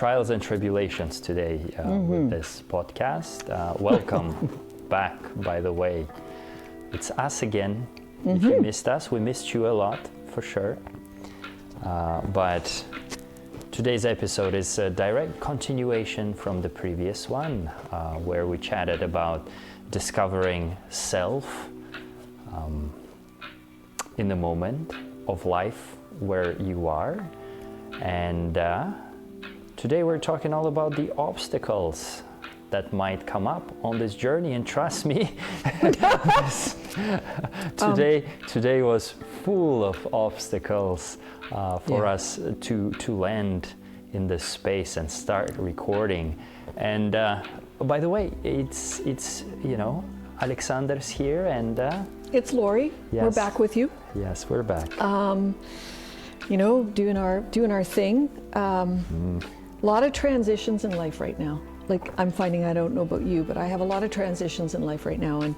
trials and tribulations today with this podcast. Welcome back, by the way. It's us again. If you missed us, we missed you a lot, for sure. But today's episode is a direct continuation from the previous one, where we chatted about discovering self in the moment of life where you are. And today we're talking all about the obstacles that might come up on this journey. And trust me, today was full of obstacles for us to land in this space and start recording. And by the way, it's Alexander's here and it's Lori. Yes. We're back with you. Yes, we're back. Doing our thing. A lot of transitions in life right now. Like I'm finding, I don't know about you, but I have a lot of transitions in life right now, and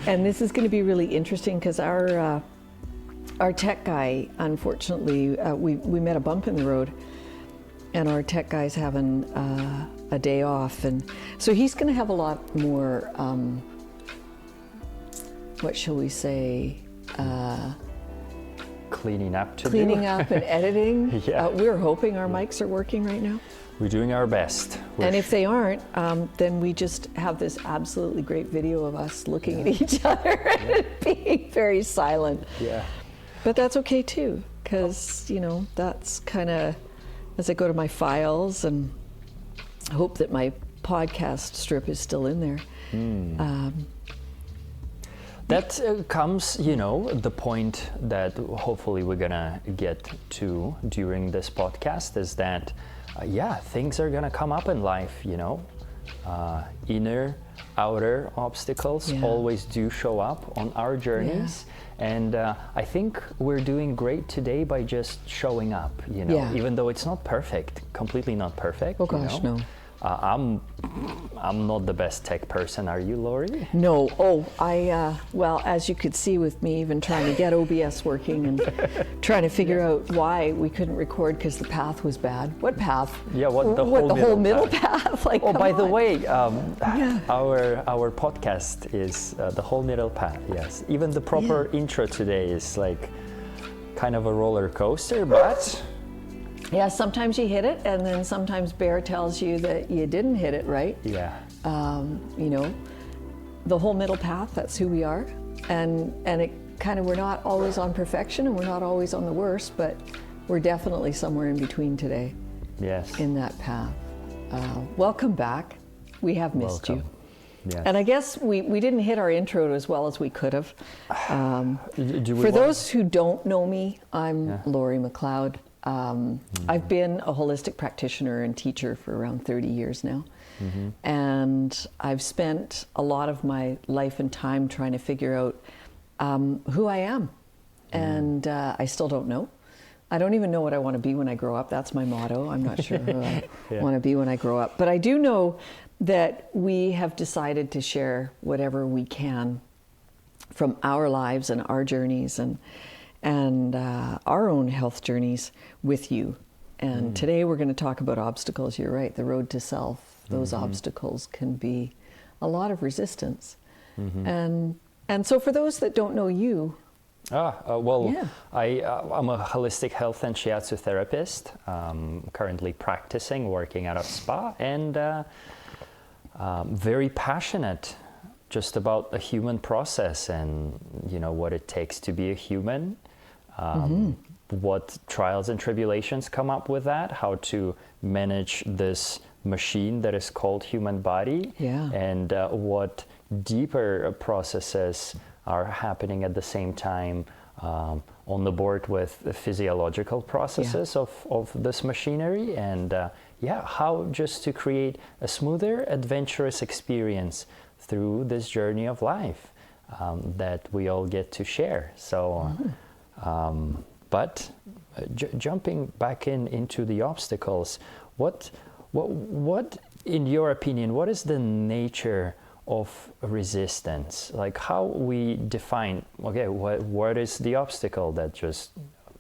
and this is going to be really interesting because our tech guy, unfortunately, we met a bump in the road, and our tech guy's having a day off, and so he's going to have a lot more. What shall we say? Cleaning up and editing. Yeah. We're hoping our mics are working right now. We're doing our best. And if they aren't, then we just have this absolutely great video of us looking at each other and being very silent. Yeah. But that's okay too, because that's kind of as I go to my files and hope that my podcast strip is still in there. That comes, the point that hopefully we're gonna get to during this podcast is that, things are gonna come up in life, inner, outer obstacles always do show up on our journeys. Yeah. And I think we're doing great today by just showing up, even though it's not perfect, completely not perfect. Oh gosh, no. I'm not the best tech person. Are you, Lori? No. Well, as you could see with me even trying to get OBS working and trying to figure out why we couldn't record because the path was bad. What path? Yeah, the whole middle path? Like, by the way, our podcast is the whole middle path. Yes. Even the proper intro today is like kind of a roller coaster, but. Yeah, sometimes you hit it, and then sometimes Bear tells you that you didn't hit it right. Yeah. The whole middle path, that's who we are. And it kind of, we're not always on perfection, and we're not always on the worst, but we're definitely somewhere in between today. Yes. In that path. Welcome back. We have missed you. Yes. And I guess we didn't hit our intro as well as we could have. For those who don't know me, I'm Lori MacLeod. I've been a holistic practitioner and teacher for around 30 years now. And I've spent a lot of my life and time trying to figure out who I am. And I still don't know. I don't even know what I want to be when I grow up. That's my motto. I'm not sure who I want to be when I grow up. But I do know that we have decided to share whatever we can from our lives and our journeys and our own health journeys with you. And today we're going to talk about obstacles. You're right, the road to self. Those obstacles can be a lot of resistance. And so for those that don't know you. I'm a holistic health and shiatsu therapist, currently practicing, working at a spa, and very passionate just about the human process and what it takes to be a human. What trials and tribulations come up with that, how to manage this machine that is called human body, and what deeper processes are happening at the same time on the board with the physiological processes of this machinery, and how just to create a smoother, adventurous experience through this journey of life that we all get to share. So. But jumping back into the obstacles, what in your opinion, what is the nature of resistance? Like how we define, what is the obstacle that is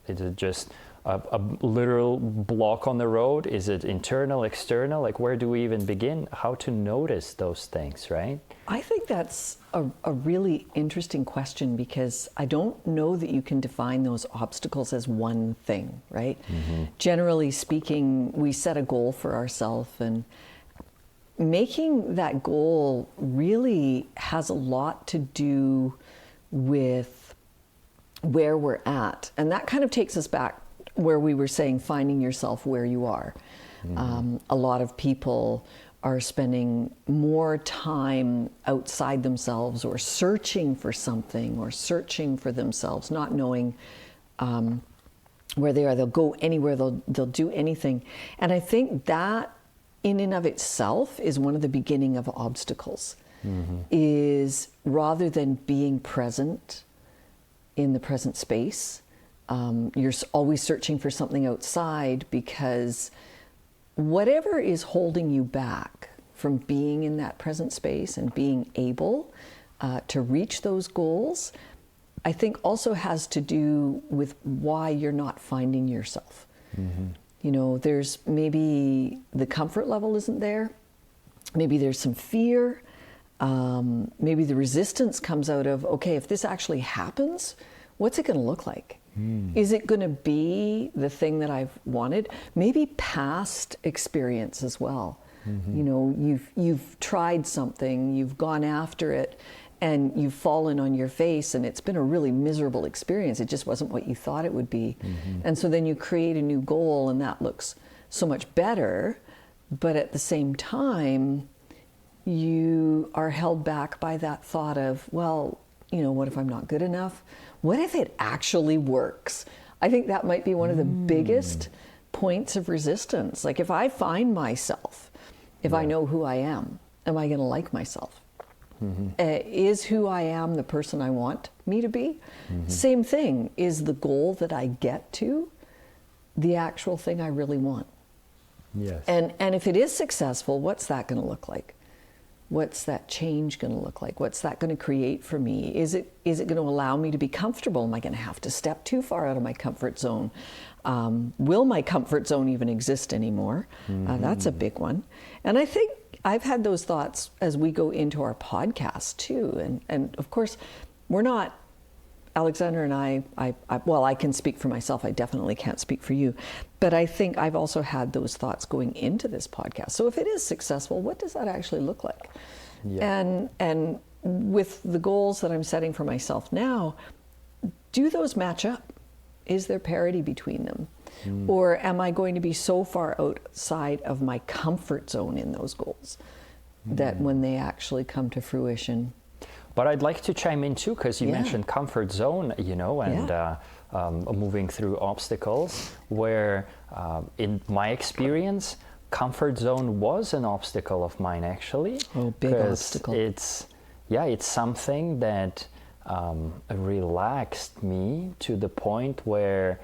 it just a literal block on the road? Is it internal, external? Like, where do we even begin? How to notice those things, right? I think that's a really interesting question, because I don't know that you can define those obstacles as one thing, right? Generally speaking, we set a goal for ourselves, and making that goal really has a lot to do with where we're at. And that kind of takes us back where we were saying finding yourself where you are. A lot of people are spending more time outside themselves, or searching for something, or searching for themselves, not knowing where they are. They'll go anywhere, they'll do anything. And I think that in and of itself is one of the beginning of obstacles, is rather than being present in the present space, you're always searching for something outside, because whatever is holding you back from being in that present space and being able to reach those goals, I think also has to do with why you're not finding yourself. You know, there's maybe the comfort level isn't there. Maybe there's some fear. Maybe the resistance comes out of, okay, if this actually happens, what's it going to look like? Is it going to be the thing that I've wanted? Maybe past experience as well. You know, you've tried something, you've gone after it, and you've fallen on your face, and it's been a really miserable experience. It just wasn't what you thought it would be. And so then you create a new goal, and that looks so much better, but at the same time, you are held back by that thought of, well, you know, what if I'm not good enough? What if it actually works? I think that might be one of the biggest points of resistance. Like, if I find myself, if I know who I am I going to like myself? Is who I am the person I want me to be? Same thing. Is the goal that I get to the actual thing I really want? Yes. And if it is successful, what's that going to look like? What's that change going to look like? What's that going to create for me? Is it going to allow me to be comfortable? Am I going to have to step too far out of my comfort zone? Will my comfort zone even exist anymore? That's a big one. And I think I've had those thoughts as we go into our podcast too. And of course, we're not, Alexander and I, well, I can speak for myself. I definitely can't speak for you. But I think I've also had those thoughts going into this podcast. So if it is successful, what does that actually look like? Yeah. And with the goals that I'm setting for myself now, do those match up? Is there parity between them? Or am I going to be so far outside of my comfort zone in those goals that when they actually come to fruition? But I'd like to chime in too, because you mentioned comfort zone, you know, and moving through obstacles, where in my experience, comfort zone was an obstacle of mine, actually. Oh, big obstacle. It's something that relaxed me to the point where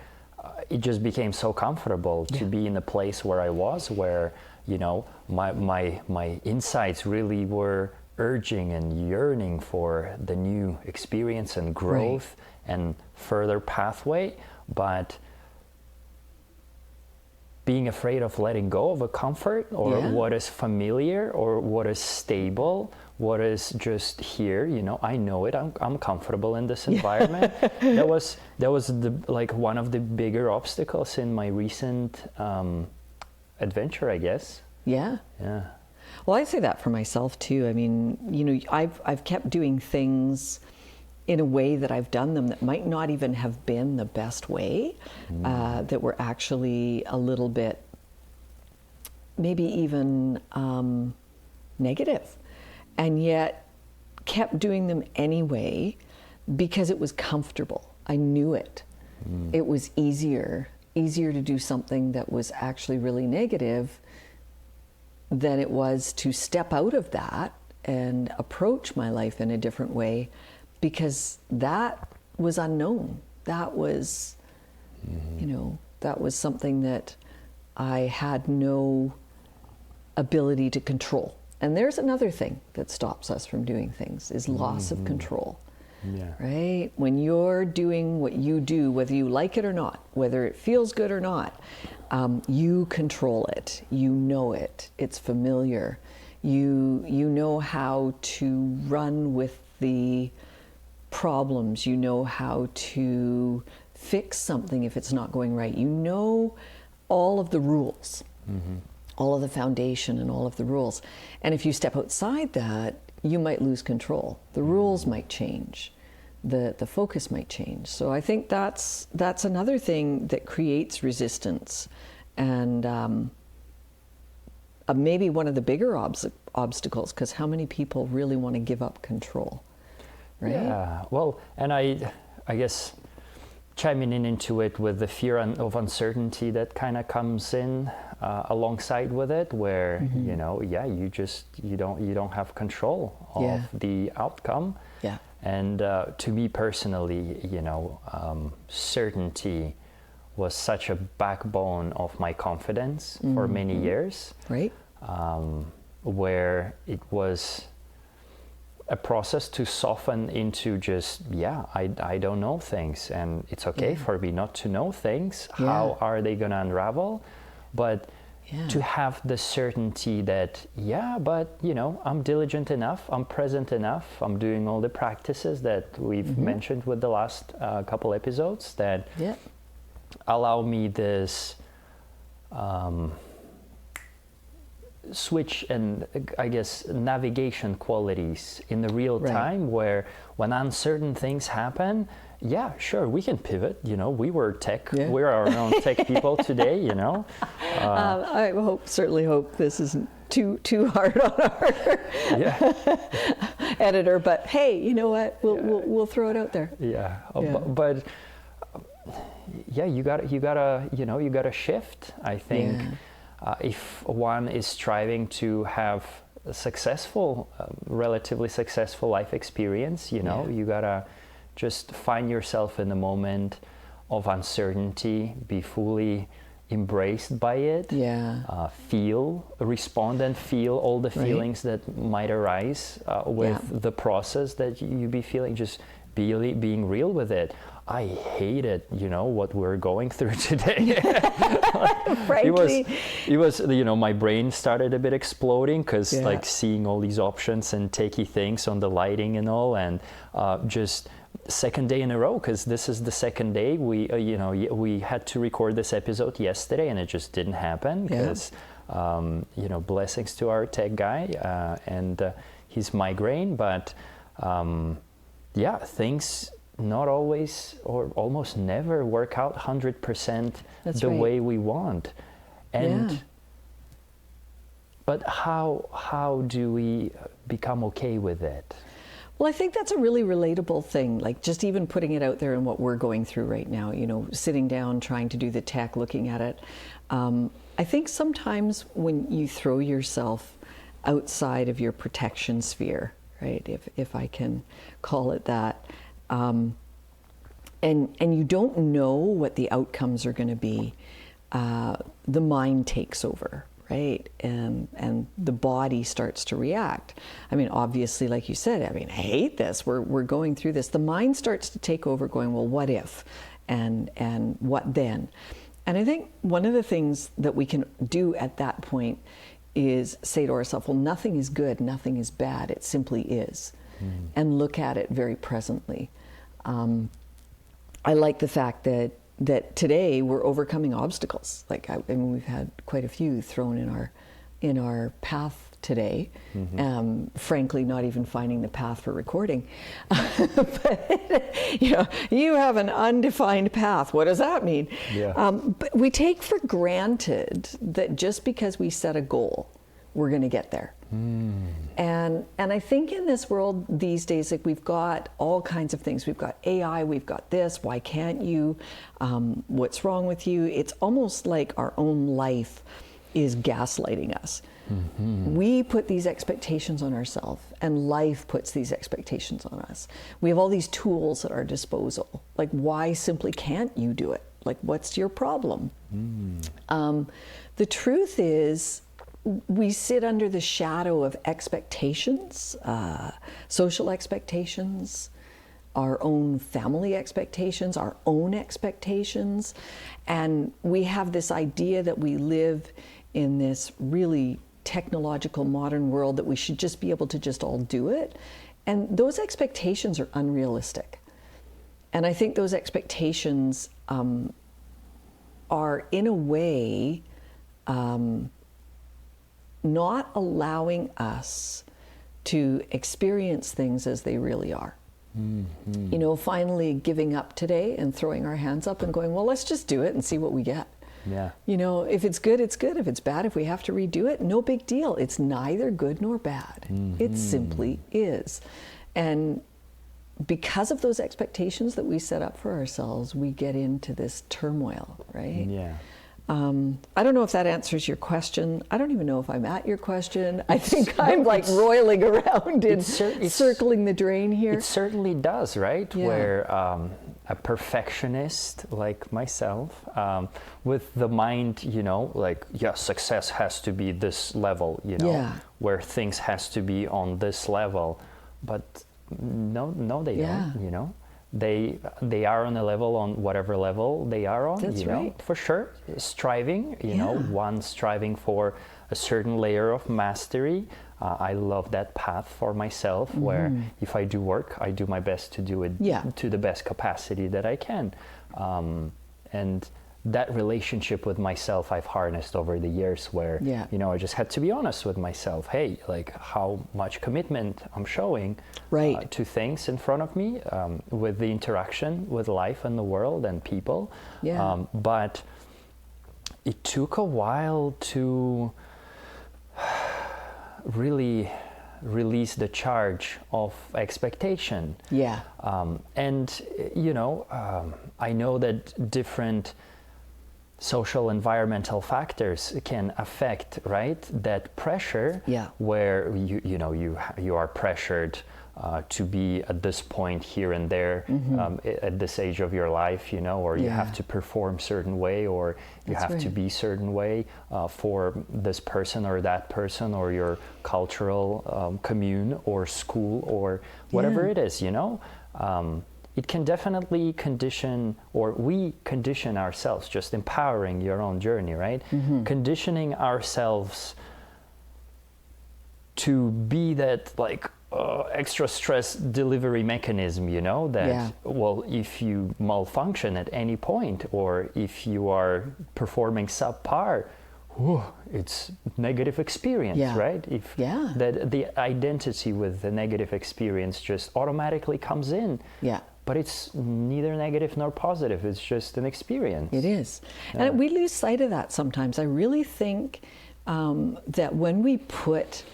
it just became so comfortable to be in a place where I was, where, you know, my insights really were urging and yearning for the new experience and growth and further pathway, but being afraid of letting go of a comfort or what is familiar or what is stable, what is just here, you know, I know it, I'm comfortable in this environment. That was one of the bigger obstacles in my recent adventure, I guess. Yeah. Well, I say that for myself too. I mean, you know, I've kept doing things in a way that I've done them that might not even have been the best way, that were actually a little bit, maybe even negative, and yet kept doing them anyway because it was comfortable. I knew it. It was easier to do something that was actually really negative than it was to step out of that and approach my life in a different way, because that was unknown. That was, you know, that was something that I had no ability to control. And there's another thing that stops us from doing things, is loss of control. right? When you're doing what you do, whether you like it or not, whether it feels good or not, you control it, you know it, it's familiar. You know how to run with the problems, you know how to fix something if it's not going right. You know all of the rules, all of the foundation and all of the rules. And if you step outside that, you might lose control. The rules might change. The focus might change. So I think that's another thing that creates resistance, and maybe one of the bigger obstacles, because how many people really want to give up control, right? Yeah, well, and I guess chiming into it with the fear of uncertainty that kind of comes in alongside with it, where you know, you don't have control of the outcome. Yeah. And to me personally, you know, certainty was such a backbone of my confidence for many years. Right. Where it was a process to soften into just, I don't know things, and it's okay for me not to know things. How are they going to unravel? But to have the certainty that, but, you know, I'm diligent enough, I'm present enough, I'm doing all the practices that we've mentioned with the last couple episodes that allow me this switch and, I guess, navigation qualities in the real time, where when uncertain things happen, sure, we can pivot. You know, we were tech, we're our own tech people today, you know. I certainly hope this isn't too hard on our editor, but hey, you know what? We'll throw it out there. But you gotta shift, I think. If one is striving to have a successful, relatively successful life experience, you know, you gotta just find yourself in the moment of uncertainty, be fully embraced by it, respond and feel all the feelings that might arise with the process that you be feeling, just being real with it. I hated, you know, what we're going through today. Frankly, it was, you know, my brain started a bit exploding because like seeing all these options and techie things on the lighting and all, and just second day in a row, because this is the second day we had to record this episode yesterday, and it just didn't happen because you know, blessings to our tech guy and his migraine, but things not always or almost never work out 100% the way we want. And but how do we become okay with it? Well, I think that's a really relatable thing, like just even putting it out there in what we're going through right now, you know, sitting down, trying to do the tech, looking at it. I think sometimes when you throw yourself outside of your protection sphere, right, if I can call it that, and you don't know what the outcomes are going to be, the mind takes over, right? And the body starts to react. I mean, obviously, like you said, I mean, I hate this. We're going through this. The mind starts to take over, going, well, what if, and what then? And I think one of the things that we can do at that point is say to ourselves, well, nothing is good, nothing is bad. It simply is, and look at it very presently. I like the fact that today we're overcoming obstacles. Like I mean, we've had quite a few thrown in our path today. Frankly, not even finding the path for recording. But you know, you have an undefined path. What does that mean? But we take for granted that just because we set a goal, we're going to get there. And I think in this world these days, like we've got all kinds of things. We've got AI, we've got this, why can't you? What's wrong with you? It's almost like our own life is gaslighting us. We put these expectations on ourselves, and life puts these expectations on us. We have all these tools at our disposal. Like, why simply can't you do it? Like, what's your problem? The truth is, we sit under the shadow of expectations, social expectations, our own family expectations, our own expectations. And we have this idea that we live in this really technological modern world that we should just be able to just all do it. And those expectations are unrealistic. And I think those expectations are in a way not allowing us to experience things as they really are. Mm-hmm. You know, finally giving up today and throwing our hands up and going, well, let's just do it and see what we get. Yeah. You know, if it's good, it's good. If it's bad, if we have to redo it, no big deal. It's neither good nor bad. Mm-hmm. It simply is. And because of those expectations that we set up for ourselves, we get into this turmoil, right? Yeah. I don't know if that answers your question. I don't even know if I'm at your question. I think I'm like roiling around and circling the drain here. It certainly does, right? Yeah. Where a perfectionist like myself, with the mind, you know, like, yeah, success has to be this level, you know, yeah. where things has to be on this level. But no, they don't, you know. They are on a level, on whatever level they are on. That's you know, right. for sure. Striving, you know, one striving for a certain layer of mastery. I love that path for myself, where if I do work, I do my best to do it to the best capacity that I can. And that relationship with myself I've harnessed over the years, where, you know, I just had to be honest with myself. Hey, like, how much commitment I'm showing to things in front of me, with the interaction with life and the world and people. But it took a while to really release the charge of expectation. And, you know, I know that different social environmental factors can affect, right, that pressure, where you are pressured to be at this point here and there, at this age of your life, you know, or you have to perform certain way, or you have to be certain way for this person or that person, or your cultural commune or school or whatever it is, you know. It can definitely condition, or we condition ourselves, just empowering your own journey, right? Conditioning ourselves to be that, like, extra stress delivery mechanism, you know, that, well, if you malfunction at any point, or if you are performing subpar, it's negative experience, right? If that the identity with the negative experience just automatically comes in. But it's neither negative nor positive. It's just an experience. It is. And we lose sight of that sometimes. I really think that when we put,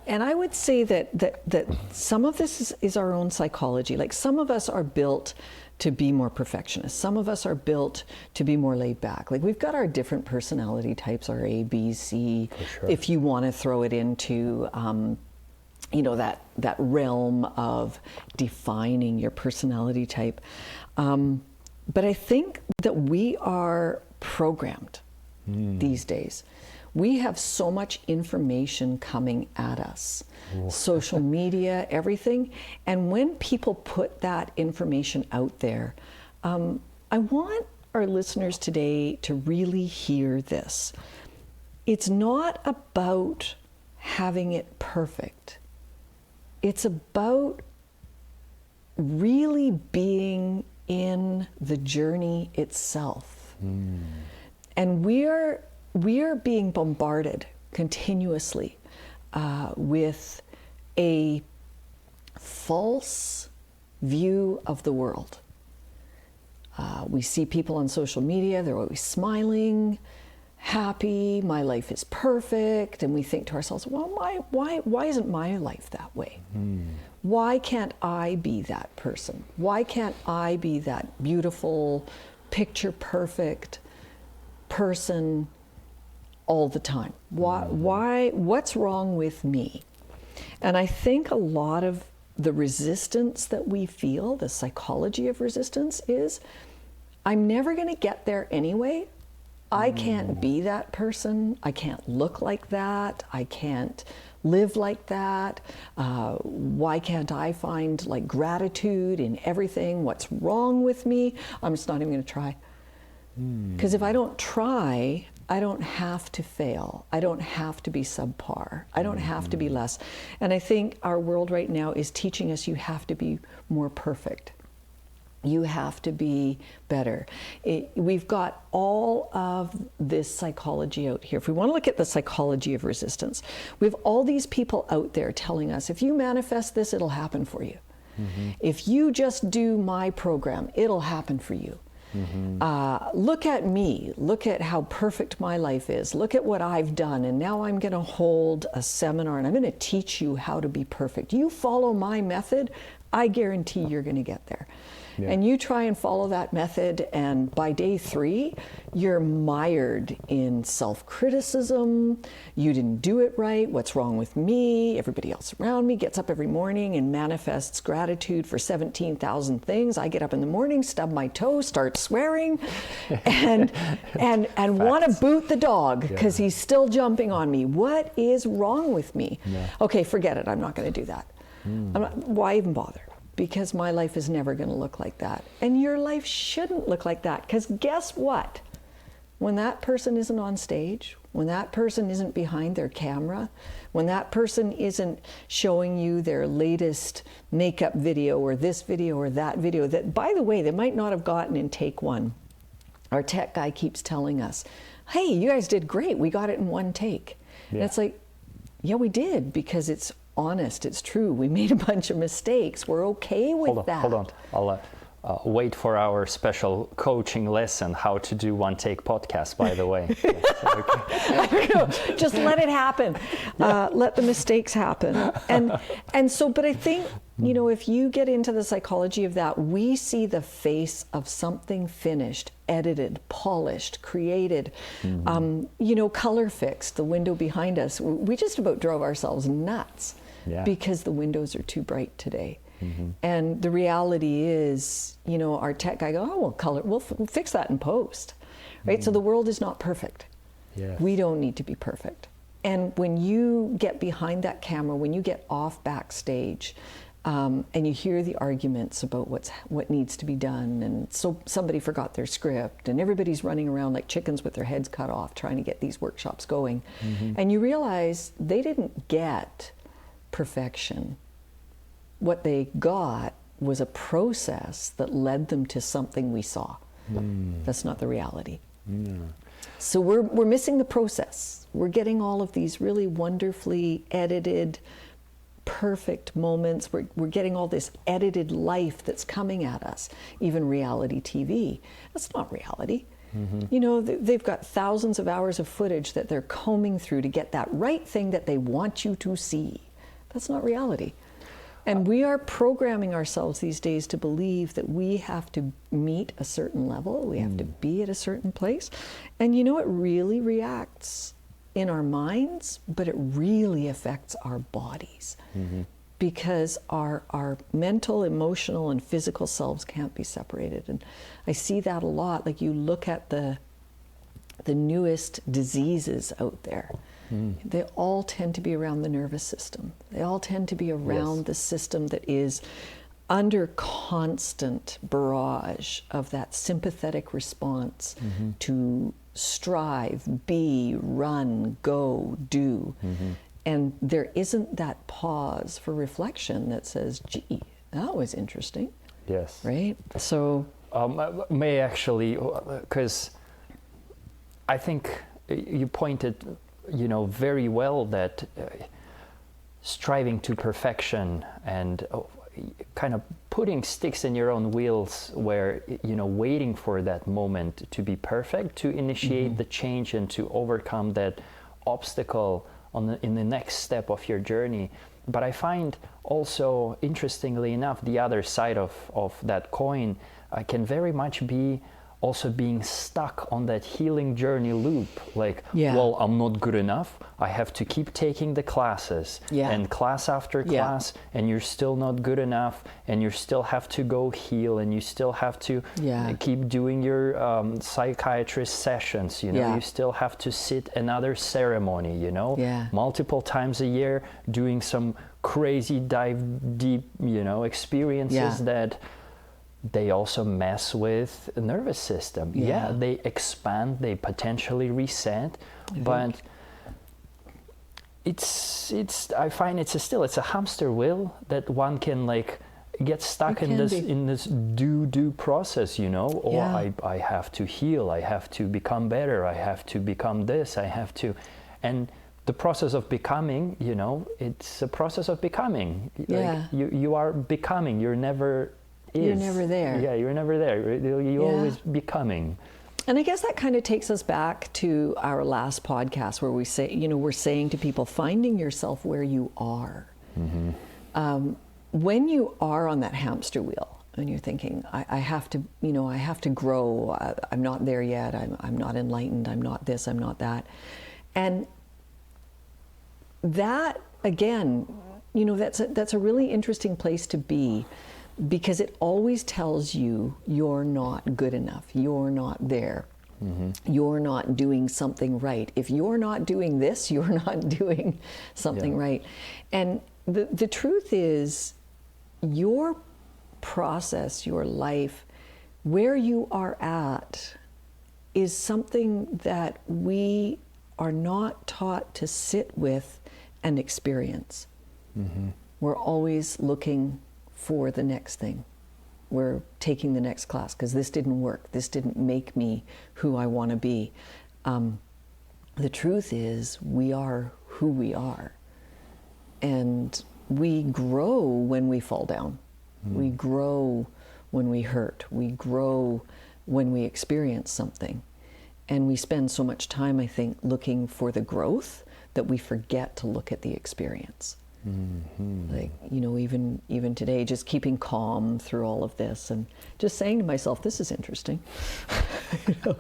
and I would say that some of this is our own psychology. Like, some of us are built to be more perfectionist. Some of us are built to be more laid back. Like, we've got our different personality types, our A, B, C, if you want to throw it into you know, that realm of defining your personality type. But I think that we are programmed these days. We have so much information coming at us, social media, everything. And when people put that information out there, I want our listeners today to really hear this. It's not about having it perfect. It's about really being in the journey itself. And we are being bombarded continuously with a false view of the world. We see people on social media, they're always smiling, happy, my life is perfect, and we think to ourselves, well, why isn't my life that way? Why can't I be that person? Why can't I be that beautiful, picture perfect person all the time? What's wrong with me? And I think a lot of the resistance that we feel, the psychology of resistance, is I'm never going to get there anyway, I can't be that person. I can't look like that. I can't live like that. Why can't I find like gratitude in everything? What's wrong with me? I'm just not even going to try. Because if I don't try, I don't have to fail. I don't have to be subpar. I don't have to be less. And I think our world right now is teaching us you have to be more perfect. You have to be better. We've got all of this psychology out here. If we want to look at the psychology of resistance, we have all these people out there telling us, if you manifest this, it'll happen for you. If you just do my program, it'll happen for you. Look at me. Look at how perfect my life is. Look at what I've done. And now I'm going to hold a seminar and I'm going to teach you how to be perfect. You follow my method, I guarantee you're going to get there. Yeah. And you try and follow that method, and by day 3, you're mired in self-criticism. You didn't do it right. What's wrong with me? Everybody else around me gets up every morning and manifests gratitude for 17,000 things. I get up in the morning, stub my toe, start swearing, and want to boot the dog because he's still jumping on me. What is wrong with me? Yeah. Okay, forget it. I'm not going to do that. Why even bother? Because my life is never going to look like that. And your life shouldn't look like that. Because guess what? When that person isn't on stage, when that person isn't behind their camera, when that person isn't showing you their latest makeup video or this video or that video, that, by the way, they might not have gotten in take 1. Our tech guy keeps telling us, hey, you guys did great. We got it in 1 take. Yeah. And it's like, yeah, we did, because it's honest, it's true. We made a bunch of mistakes. We're okay with that. Hold on. I'll wait for our special coaching lesson, how to do 1 take podcast, by the way. I don't know. Just let it happen. Let the mistakes happen. And so, but I think, you know, if you get into the psychology of that, we see the face of something finished, edited, polished, created, you know, color fixed. The window behind us, we just about drove ourselves nuts. Yeah. Because the windows are too bright today. And the reality is, you know, our tech guy goes, oh, we'll fix that in post, right? So the world is not perfect. Yes. We don't need to be perfect. And when you get behind that camera, when you get off backstage, and you hear the arguments about what needs to be done, and so somebody forgot their script, and everybody's running around like chickens with their heads cut off trying to get these workshops going, and you realize they didn't get perfection. What they got was a process that led them to something we saw. That's not the reality. So we're missing the process. We're getting all of these really wonderfully edited, perfect moments. We're getting all this edited life that's coming at us, even reality TV. That's not reality. You know, they've got thousands of hours of footage that they're combing through to get that right thing that they want you to see. That's not reality. And we are programming ourselves these days to believe that we have to meet a certain level, we have to be at a certain place. And you know, it really reacts in our minds, but it really affects our bodies. Because our mental, emotional, and physical selves can't be separated. And I see that a lot. Like, you look at the newest diseases out there. They all tend to be around the nervous system. They all tend to be around the system that is under constant barrage of that sympathetic response to strive, be, run, go, do. And there isn't that pause for reflection that says, gee, that was interesting. Yes. Right? So... may actually, because I think you pointed, you know, very well that striving to perfection and kind of putting sticks in your own wheels, where, you know, waiting for that moment to be perfect, to initiate the change and to overcome that obstacle in the next step of your journey. But I find also, interestingly enough, the other side of that coin can very much be also being stuck on that healing journey loop, like, well, I'm not good enough, I have to keep taking the classes, and class after class, and you're still not good enough, and you still have to go heal, and you still have to keep doing your psychiatrist sessions, you know, you still have to sit another ceremony, you know, multiple times a year, doing some crazy dive deep, you know, experiences that they also mess with the nervous system. They expand, they potentially reset, but it's I find it's a hamster wheel that one can like get stuck in this do process, you know. Or I have to heal, I have to become better, I have to become this, I have to, and the process of becoming, you know, it's a process of becoming. Like you are becoming. You're never there. Yeah, you're never there. You're always becoming. And I guess that kind of takes us back to our last podcast where we say, you know, we're saying to people, finding yourself where you are. When you are on that hamster wheel and you're thinking, I have to, you know, I have to grow. I'm not there yet. I'm not enlightened. I'm not this. I'm not that. And that, again, you know, that's a really interesting place to be, because it always tells you you're not good enough, you're not there, you're not doing something right. If you're not doing this, you're not doing something right. And the truth is, your process, your life, where you are at, is something that we are not taught to sit with and experience. We're always looking for the next thing. We're taking the next class because this didn't work. This didn't make me who I want to be. The truth is, we are who we are. And we grow when we fall down. We grow when we hurt. We grow when we experience something. And we spend so much time, I think, looking for the growth that we forget to look at the experience. Like, you know, even today, just keeping calm through all of this and just saying to myself, this is interesting. You know,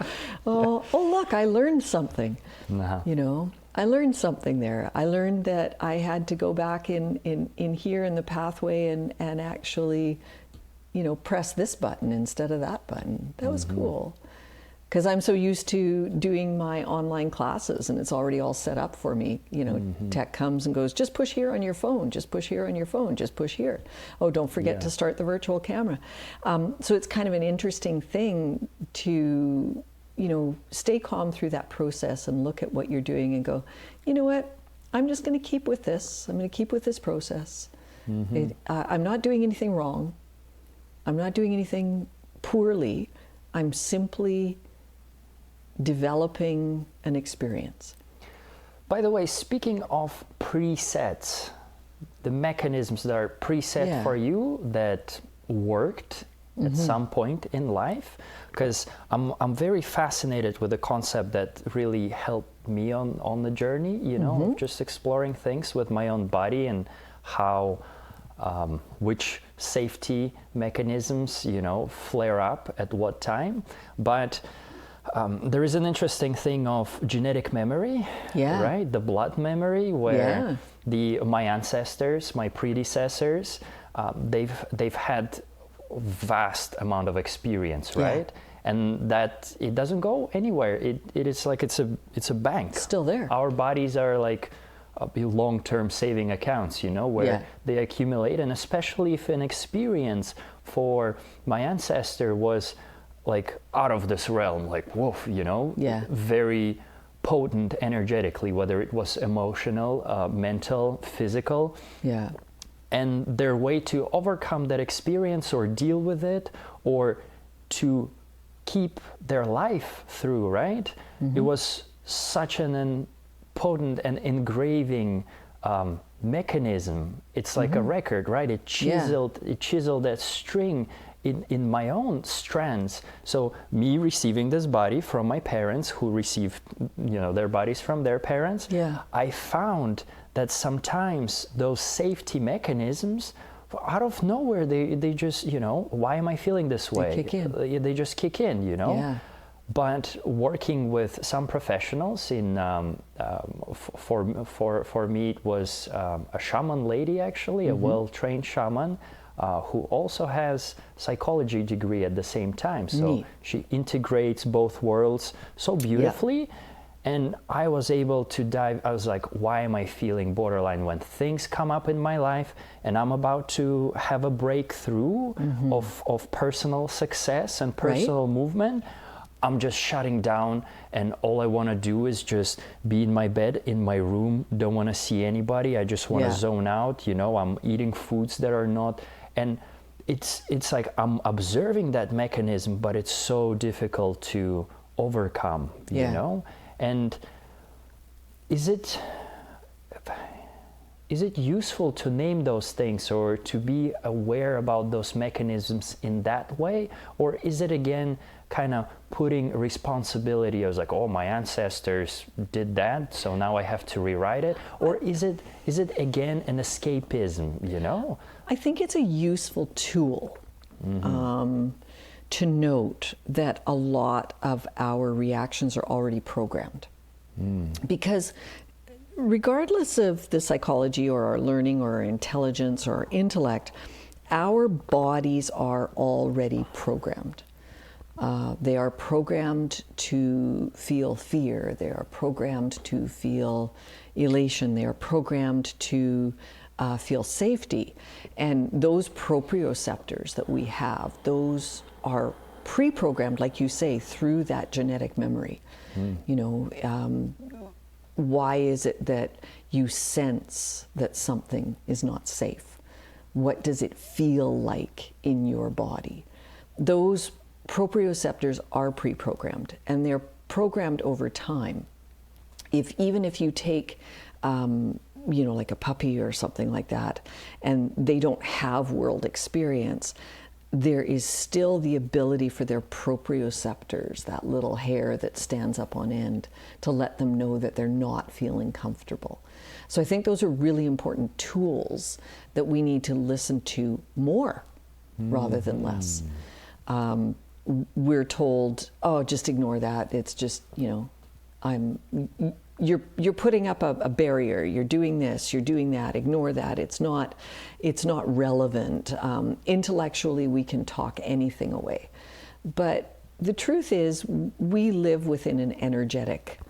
oh, look, I learned something. You know, I learned something there. I learned that I had to go back in here in the pathway and actually, you know, press this button instead of that button. That was cool. Because I'm so used to doing my online classes and it's already all set up for me. You know, tech comes and goes, just push here on your phone, just push here on your phone, just push here. Oh, don't forget to start the virtual camera. So it's kind of an interesting thing to, you know, stay calm through that process and look at what you're doing and go, you know what, I'm just going to keep with this. I'm going to keep with this process. I'm not doing anything wrong. I'm not doing anything poorly. I'm simply developing an experience. By the way, speaking of presets, the mechanisms that are preset for you that worked at some point in life, because I'm very fascinated with the concept that really helped me on the journey, you know, just exploring things with my own body and how which safety mechanisms, you know, flare up at what time. But there is an interesting thing of genetic memory, right? The blood memory, where my ancestors, my predecessors, they've had vast amount of experience, right? And that it doesn't go anywhere. It is like it's a bank. Still there. Our bodies are like long-term saving accounts, you know, where they accumulate. And especially if an experience for my ancestor was like out of this realm, like woof, you know, very potent energetically, whether it was emotional, mental, physical. And their way to overcome that experience or deal with it or to keep their life through, right? It was such an potent and engraving mechanism. It's like a record, right? It chiseled that string in my own strands. So me receiving this body from my parents who received, you know, their bodies from their parents, I found that sometimes those safety mechanisms out of nowhere, they just, you know, why am I feeling this way? They kick in. They just kick in, you know? Yeah. But working with some professionals in, for me, it was a shaman lady, actually, a well-trained shaman, who also has psychology degree at the same time. So Neat. she integrates both worlds so beautifully. Yeah. And I was able to dive, I was like, why am I feeling borderline when things come up in my life and I'm about to have a breakthrough of personal success and personal movement? I'm just shutting down, and all I want to do is just be in my bed, in my room, don't want to see anybody. I just want to zone out, you know, I'm eating foods that are not, and it's like I'm observing that mechanism, but it's so difficult to overcome, you know? And is it useful to name those things or to be aware about those mechanisms in that way? Or is it, again, kind of putting responsibility as like, oh, my ancestors did that, so now I have to rewrite it? Or is it again an escapism, you know? I think it's a useful tool to note that a lot of our reactions are already programmed. Because regardless of the psychology or our learning or our intelligence or our intellect, our bodies are already programmed. They are programmed to feel fear. They are programmed to feel elation. They are programmed to feel safety. And those proprioceptors that we have, those are pre-programmed, like you say, through that genetic memory. You know, why is it that you sense that something is not safe? What does it feel like in your body? Those proprioceptors are pre-programmed, and they're programmed over time. Even if you take, you know, like a puppy or something like that, and they don't have world experience, there is still the ability for their proprioceptors, that little hair that stands up on end, to let them know that they're not feeling comfortable. So I think those are really important tools that we need to listen to more rather than less. We're told, oh, just ignore that. It's just, you know, you're putting up a barrier. You're doing this, you're doing that. Ignore that. It's not relevant. Intellectually, we can talk anything away. But the truth is, we live within an energetic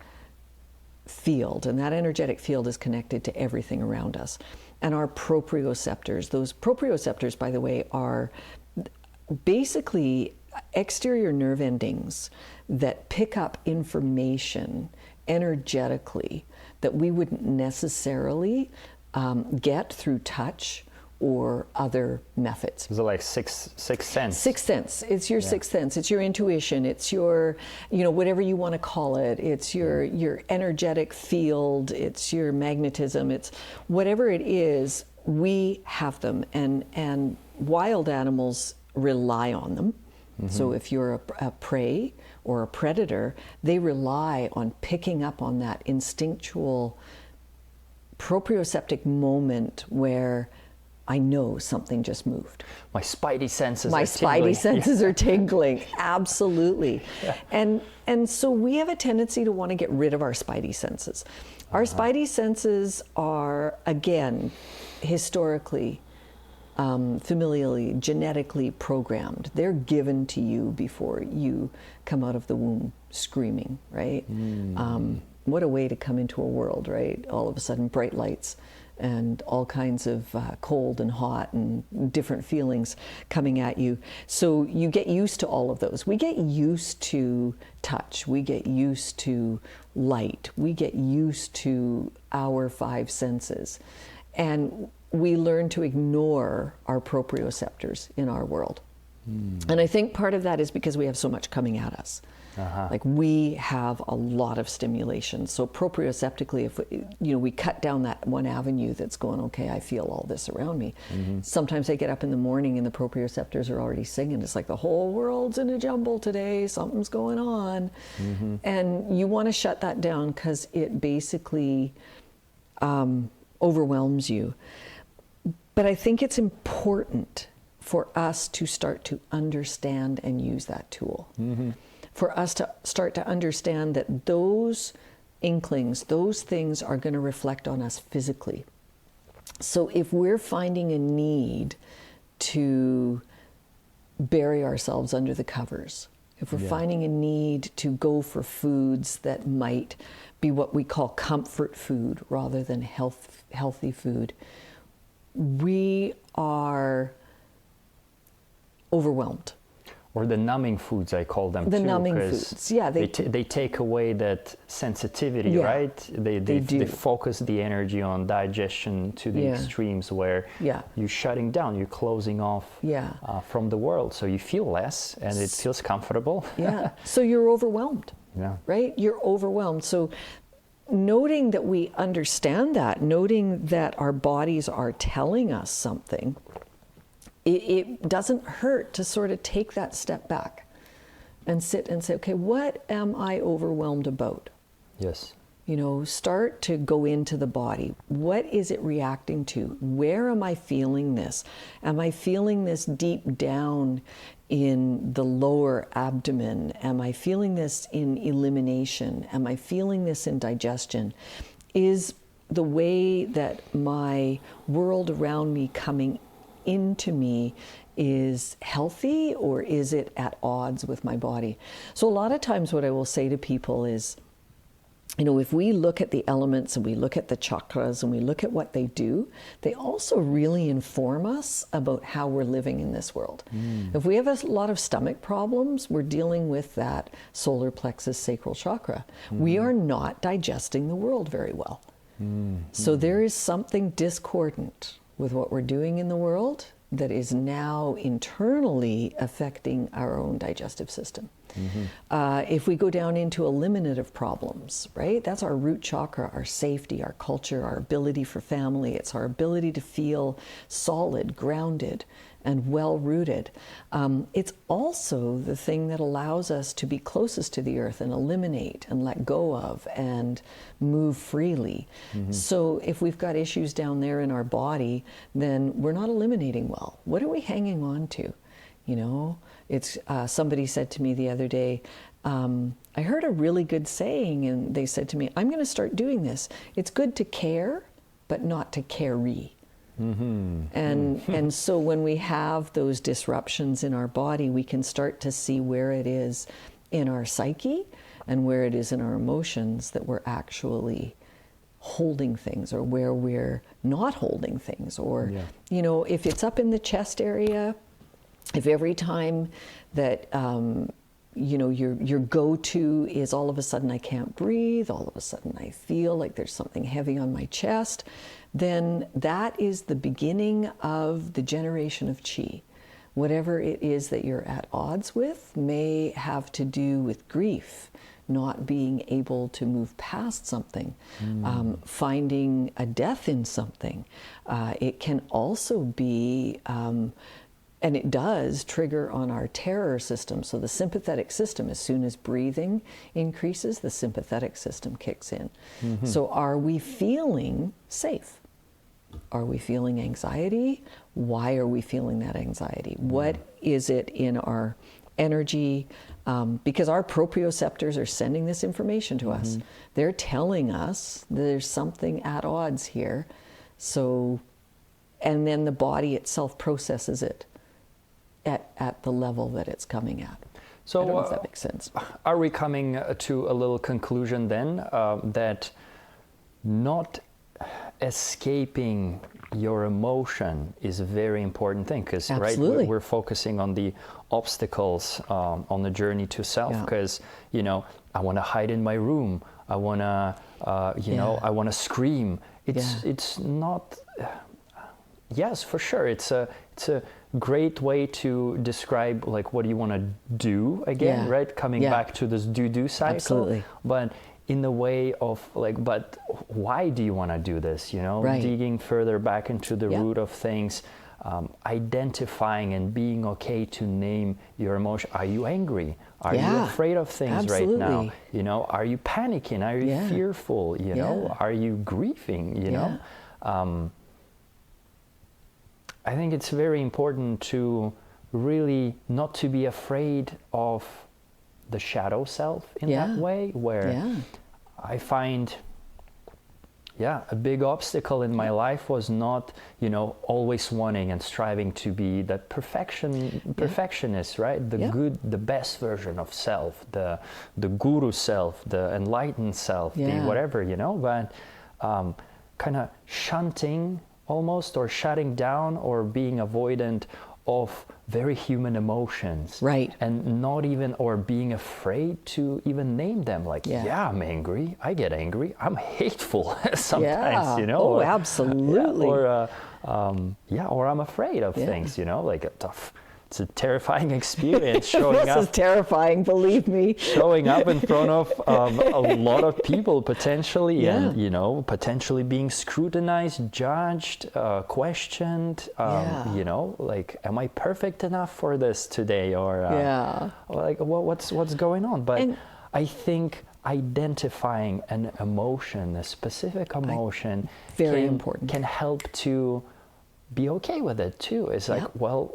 field, and that energetic field is connected to everything around us. And our proprioceptors, those proprioceptors, by the way, are basically exterior nerve endings that pick up information energetically that we wouldn't necessarily get through touch or other methods. Is it like sixth sense? Sixth sense. It's your sixth sense. It's your intuition. It's your, you know, whatever you want to call it. It's your energetic field. It's your magnetism. It's whatever it is, we have them. And wild animals rely on them. So if you're a prey or a predator, they rely on picking up on that instinctual proprioceptic moment where I know something just moved. My spidey senses My are tingling. spidey senses are tingling, absolutely. And so we have a tendency to want to get rid of our spidey senses. Our spidey senses are, again, historically, familially, genetically programmed. They're given to you before you come out of the womb screaming, right? What a way to come into a world, right? All of a sudden, bright lights and all kinds of cold and hot and different feelings coming at you. So you get used to all of those. We get used to touch. We get used to light. We get used to our five senses. And we learn to ignore our proprioceptors in our world. And I think part of that is because we have so much coming at us. Like we have a lot of stimulation. So proprioceptically, if we cut down that one avenue that's going, okay, I feel all this around me. Sometimes I get up in the morning and the proprioceptors are already singing. It's like the whole world's in a jumble today. Something's going on. And you want to shut that down because it basically overwhelms you. But I think it's important for us to start to understand and use that tool. For us to start to understand that those inklings, those things are going to reflect on us physically. So if we're finding a need to bury ourselves under the covers, if we're finding a need to go for foods that might be what we call comfort food rather than healthy food, we are overwhelmed. Or the numbing foods, I call them, the too. Numbing foods, yeah. They take away that sensitivity, right? They focus the energy on digestion to the extremes where you're shutting down, you're closing off from the world. So you feel less and it feels comfortable. So you're overwhelmed, right? You're overwhelmed. So noting that we understand that, noting that our bodies are telling us something, it doesn't hurt to sort of take that step back and sit and say, okay, what am I overwhelmed about? Yes. You know, start to go into the body. What is it reacting to? Where am I feeling this? Am I feeling this deep down in the lower abdomen? Am I feeling this in elimination? Am I feeling this in digestion? Is the way that my world around me coming into me is healthy, or is it at odds with my body? So a lot of times what I will say to people is, you know, if we look at the elements and we look at the chakras and we look at what they do, they also really inform us about how we're living in this world. If we have a lot of stomach problems, we're dealing with that solar plexus sacral chakra. We are not digesting the world very well. So there is something discordant with what we're doing in the world that is now internally affecting our own digestive system. If we go down into eliminative problems, right? That's our root chakra, our safety, our culture, our ability for family. It's our ability to feel solid, grounded, and well-rooted. It's also the thing that allows us to be closest to the earth and eliminate and let go of and move freely. So if we've got issues down there in our body, then we're not eliminating well. What are we hanging on to? You know, it's somebody said to me the other day, I heard a really good saying, and they said to me, I'm going to start doing this. It's good to care, but not to carry. And so when we have those disruptions in our body, we can start to see where it is in our psyche and where it is in our emotions that we're actually holding things, or where we're not holding things. Or, you know, if it's up in the chest area, if every time that you know, your go-to is all of a sudden I can't breathe, all of a sudden I feel like there's something heavy on my chest, then that is the beginning of the generation of chi. Whatever it is that you're at odds with may have to do with grief, not being able to move past something, finding a death in something. It can also be and it does trigger on our terror system. So the sympathetic system, as soon as breathing increases, the sympathetic system kicks in. So are we feeling safe? Are we feeling anxiety? Why are we feeling that anxiety? What is it in our energy? Because our proprioceptors are sending this information to us. They're telling us there's something at odds here. So, and then the body itself processes it at the level that it's coming at. So I don't know if that makes sense. Are we coming to a little conclusion then that not escaping your emotion is a very important thing? Because right, we're focusing on the obstacles on the journey to self. Because you know, I want to hide in my room. I want to, you know, I want to scream. It's not. Yes, for sure. It's a great way to describe like what you want to do again, right? Coming back to this do cycle. Absolutely. But in the way of like, but why do you want to do this? You know, digging further back into the root of things, identifying and being okay to name your emotion. Are you angry? Are you afraid of things right now? You know, are you panicking? Are you fearful? You know, are you grieving? You know. I think it's very important to really not to be afraid of the shadow self in that way, where I find, a big obstacle in my life was not, always wanting and striving to be that perfectionist, right? The good, the best version of self, the guru self, the enlightened self, the whatever, but kind of shunting almost, or shutting down, or being avoidant of very human emotions, right? And not even, or being afraid to even name them, like, I'm angry, I get angry, I'm hateful sometimes, Oh, absolutely. Or I'm afraid of things, like it's a terrifying experience showing this up. This is terrifying, believe me. Showing up in front of a lot of people potentially, and potentially being scrutinized, judged, questioned. Like, am I perfect enough for this today, or like what's going on? But I think identifying an emotion, a specific emotion, very important, can help to be okay with it too. It's like, well,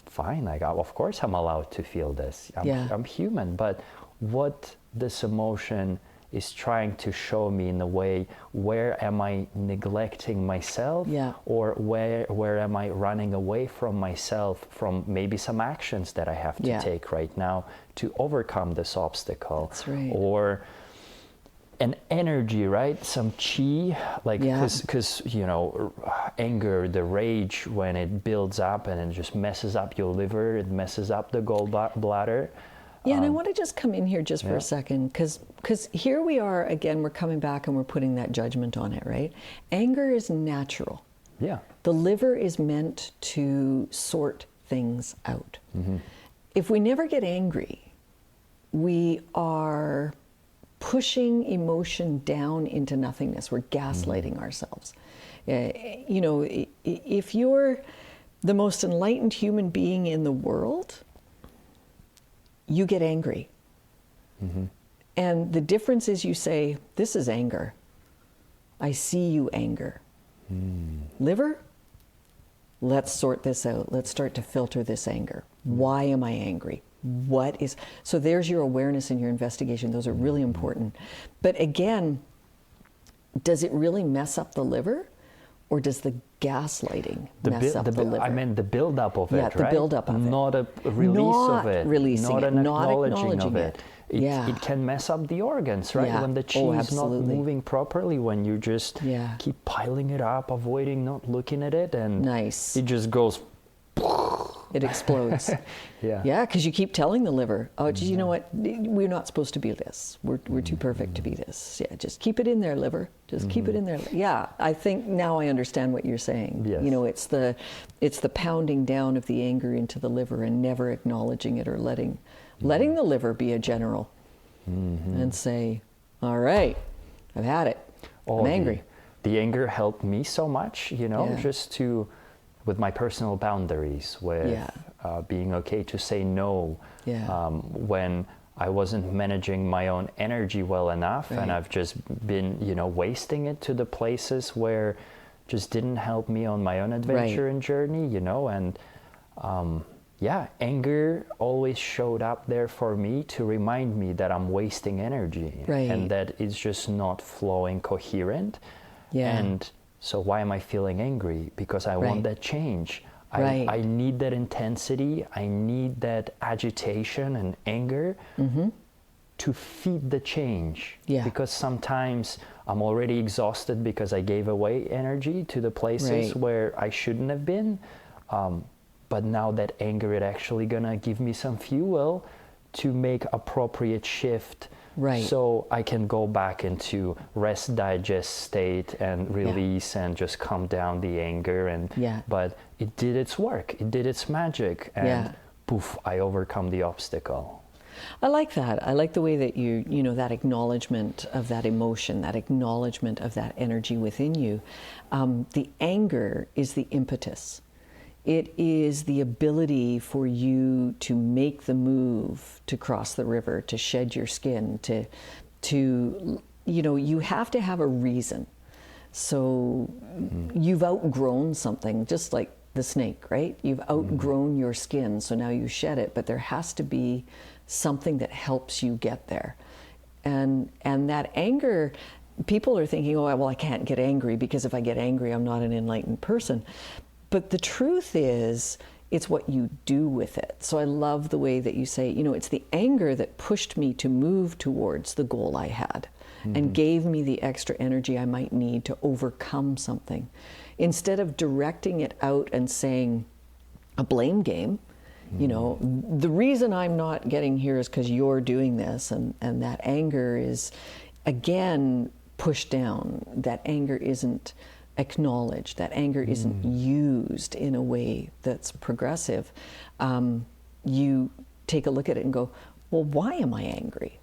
fine, like, of course I'm allowed to feel this. I'm human, but what this emotion is trying to show me in a way, where am I neglecting myself, or where am I running away from myself, from maybe some actions that I have to take right now to overcome this obstacle. That's right. Or an energy, right? Some chi, like, because anger, the rage, when it builds up and it just messes up your liver, it messes up the gallbladder. And I want to just come in here just for a second, because here we are again, we're coming back and we're putting that judgment on it, right? Anger is natural. Yeah. The liver is meant to sort things out. Mm-hmm. If we never get angry, we are pushing emotion down into nothingness. We're gaslighting ourselves. If you're the most enlightened human being in the world, you get angry. Mm-hmm. And the difference is, you say, this is anger. I see you anger. Liver, let's sort this out. Let's start to filter this anger. Why am I angry? So there's your awareness and your investigation. Those are really important. But again, does it really mess up the liver, or does the gaslighting mess up the liver? I mean, the buildup of it, right? Yeah, the buildup of it. Not a release of it. Releasing not it, an not acknowledging of it. It can mess up the organs, right? Yeah. When the chi is not moving properly, when you just keep piling it up, avoiding not looking at it, and it just goes... It explodes. Yeah, because you keep telling the liver, oh, you know what, we're not supposed to be this. We're too perfect to be this. Yeah, just keep it in there, liver. Just keep it in there. Yeah, I think now I understand what you're saying. Yes. It's the pounding down of the anger into the liver and never acknowledging it, or letting the liver be a general and say, all right, I've had it. I'm angry. The anger helped me so much, just to... with my personal boundaries, with being okay to say no when I wasn't managing my own energy well enough, and I've just been, wasting it to the places where just didn't help me on my own adventure and journey, and anger always showed up there for me to remind me that I'm wasting energy and that it's just not flowing coherent. And so why am I feeling angry? Because I want that change. I need that intensity. I need that agitation and anger to feed the change. Because sometimes I'm already exhausted because I gave away energy to the places where I shouldn't have been. But now that anger is actually gonna give me some fuel to make appropriate shift. So I can go back into rest, digest state and release and just calm down the anger. But it did its work. It did its magic. And poof, I overcome the obstacle. I like that. I like the way that that acknowledgement of that emotion, that acknowledgement of that energy within you. The anger is the impetus. It is the ability for you to make the move to cross the river, to shed your skin, you have to have a reason. So you've outgrown something, just like the snake, right? You've outgrown your skin, so now you shed it, but there has to be something that helps you get there. And that anger, people are thinking, oh, well, I can't get angry because if I get angry, I'm not an enlightened person. But the truth is, it's what you do with it. So I love the way that you say, you know, it's the anger that pushed me to move towards the goal I had and gave me the extra energy I might need to overcome something. Instead of directing it out and saying a blame game, you know, the reason I'm not getting here is because you're doing this, and that anger is, again, pushed down. That anger isn't acknowledged. That anger isn't used in a way that's progressive. You take a look at it and go, well, why am I angry?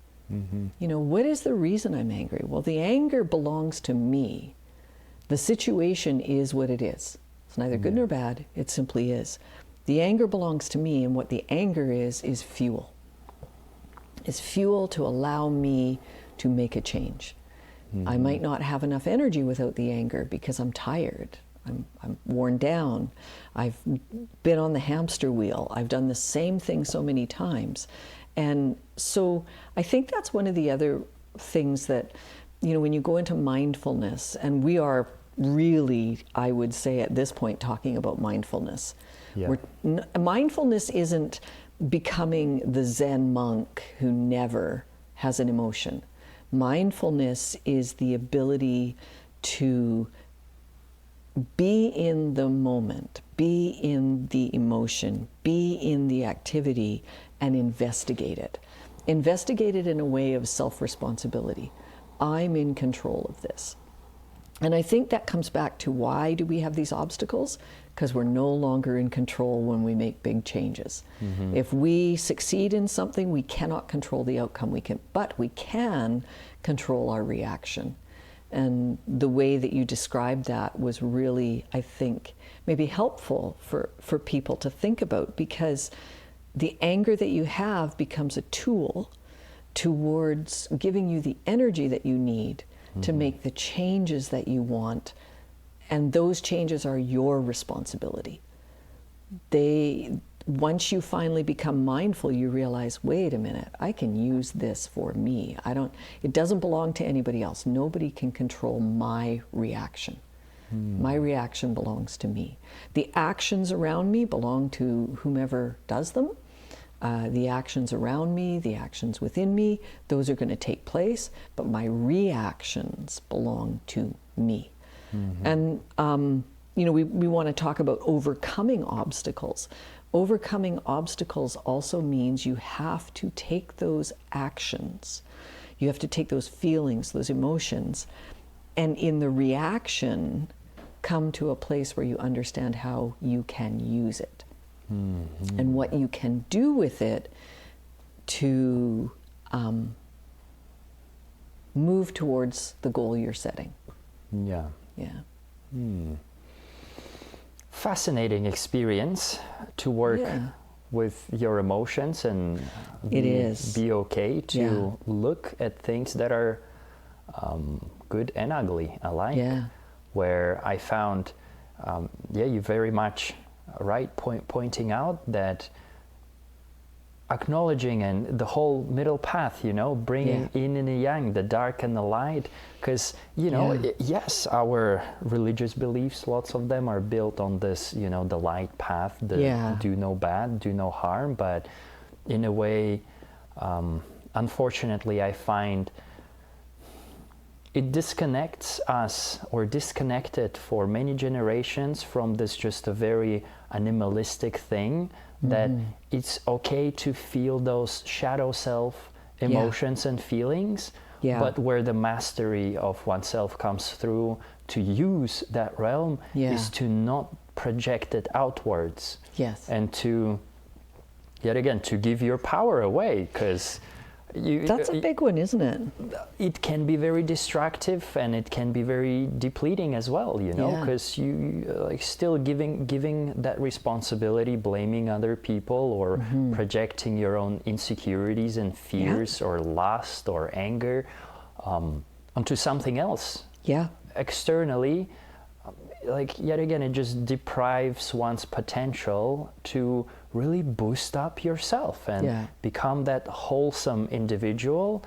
You know, what is the reason I'm angry? Well, the anger belongs to me. The situation is what it is. It's neither good nor bad. It simply is. The anger belongs to me, and what the anger is fuel. It's fuel to allow me to make a change. I might not have enough energy without the anger because I'm tired. I'm worn down. I've been on the hamster wheel. I've done the same thing so many times. And so I think that's one of the other things that, you know, when you go into mindfulness, and we are really, I would say at this point, talking about mindfulness. Yeah. Mindfulness isn't becoming the Zen monk who never has an emotion. Mindfulness is the ability to be in the moment, be in the emotion, be in the activity, and investigate it. Investigate it in a way of self-responsibility. I'm in control of this. And I think that comes back to, why do we have these obstacles? Because we're no longer in control when we make big changes. If we succeed in something, we cannot control the outcome. But we can control our reaction. And the way that you described that was really, I think, maybe helpful for people to think about, because the anger that you have becomes a tool towards giving you the energy that you need to make the changes that you want. And those changes are your responsibility. Once you finally become mindful, you realize, wait a minute, I can use this for me. It doesn't belong to anybody else. Nobody can control my reaction. My reaction belongs to me. The actions around me belong to whomever does them. The actions around me, the actions within me, those are going to take place, but my reactions belong to me. And, you know, we want to talk about overcoming obstacles. Overcoming obstacles also means you have to take those actions. You have to take those feelings, those emotions, and in the reaction, come to a place where you understand how you can use it. And what you can do with it to move towards the goal you're setting. Yeah. Yeah. Fascinating experience to work with your emotions and be okay to look at things that are good and ugly alike. Where I found, you very much pointing out that acknowledging and the whole middle path, you know, bringing yin and the yang, the dark and the light, because, you know, yes, our religious beliefs, lots of them are built on this, you know, the light path, do no bad, do no harm, but in a way, unfortunately, I find it disconnects us, or disconnected for many generations, from this just a very animalistic thing, that it's okay to feel those shadow self emotions and feelings, but where the mastery of oneself comes through to use that realm is to not project it outwards. And to, yet again, to give your power away, because that's a big one, isn't it? It can be very destructive, and it can be very depleting as well, you know, because you like still giving that responsibility, blaming other people, or projecting your own insecurities and fears or lust or anger onto something else. Externally, like yet again, it just deprives one's potential to really boost up yourself and become that wholesome individual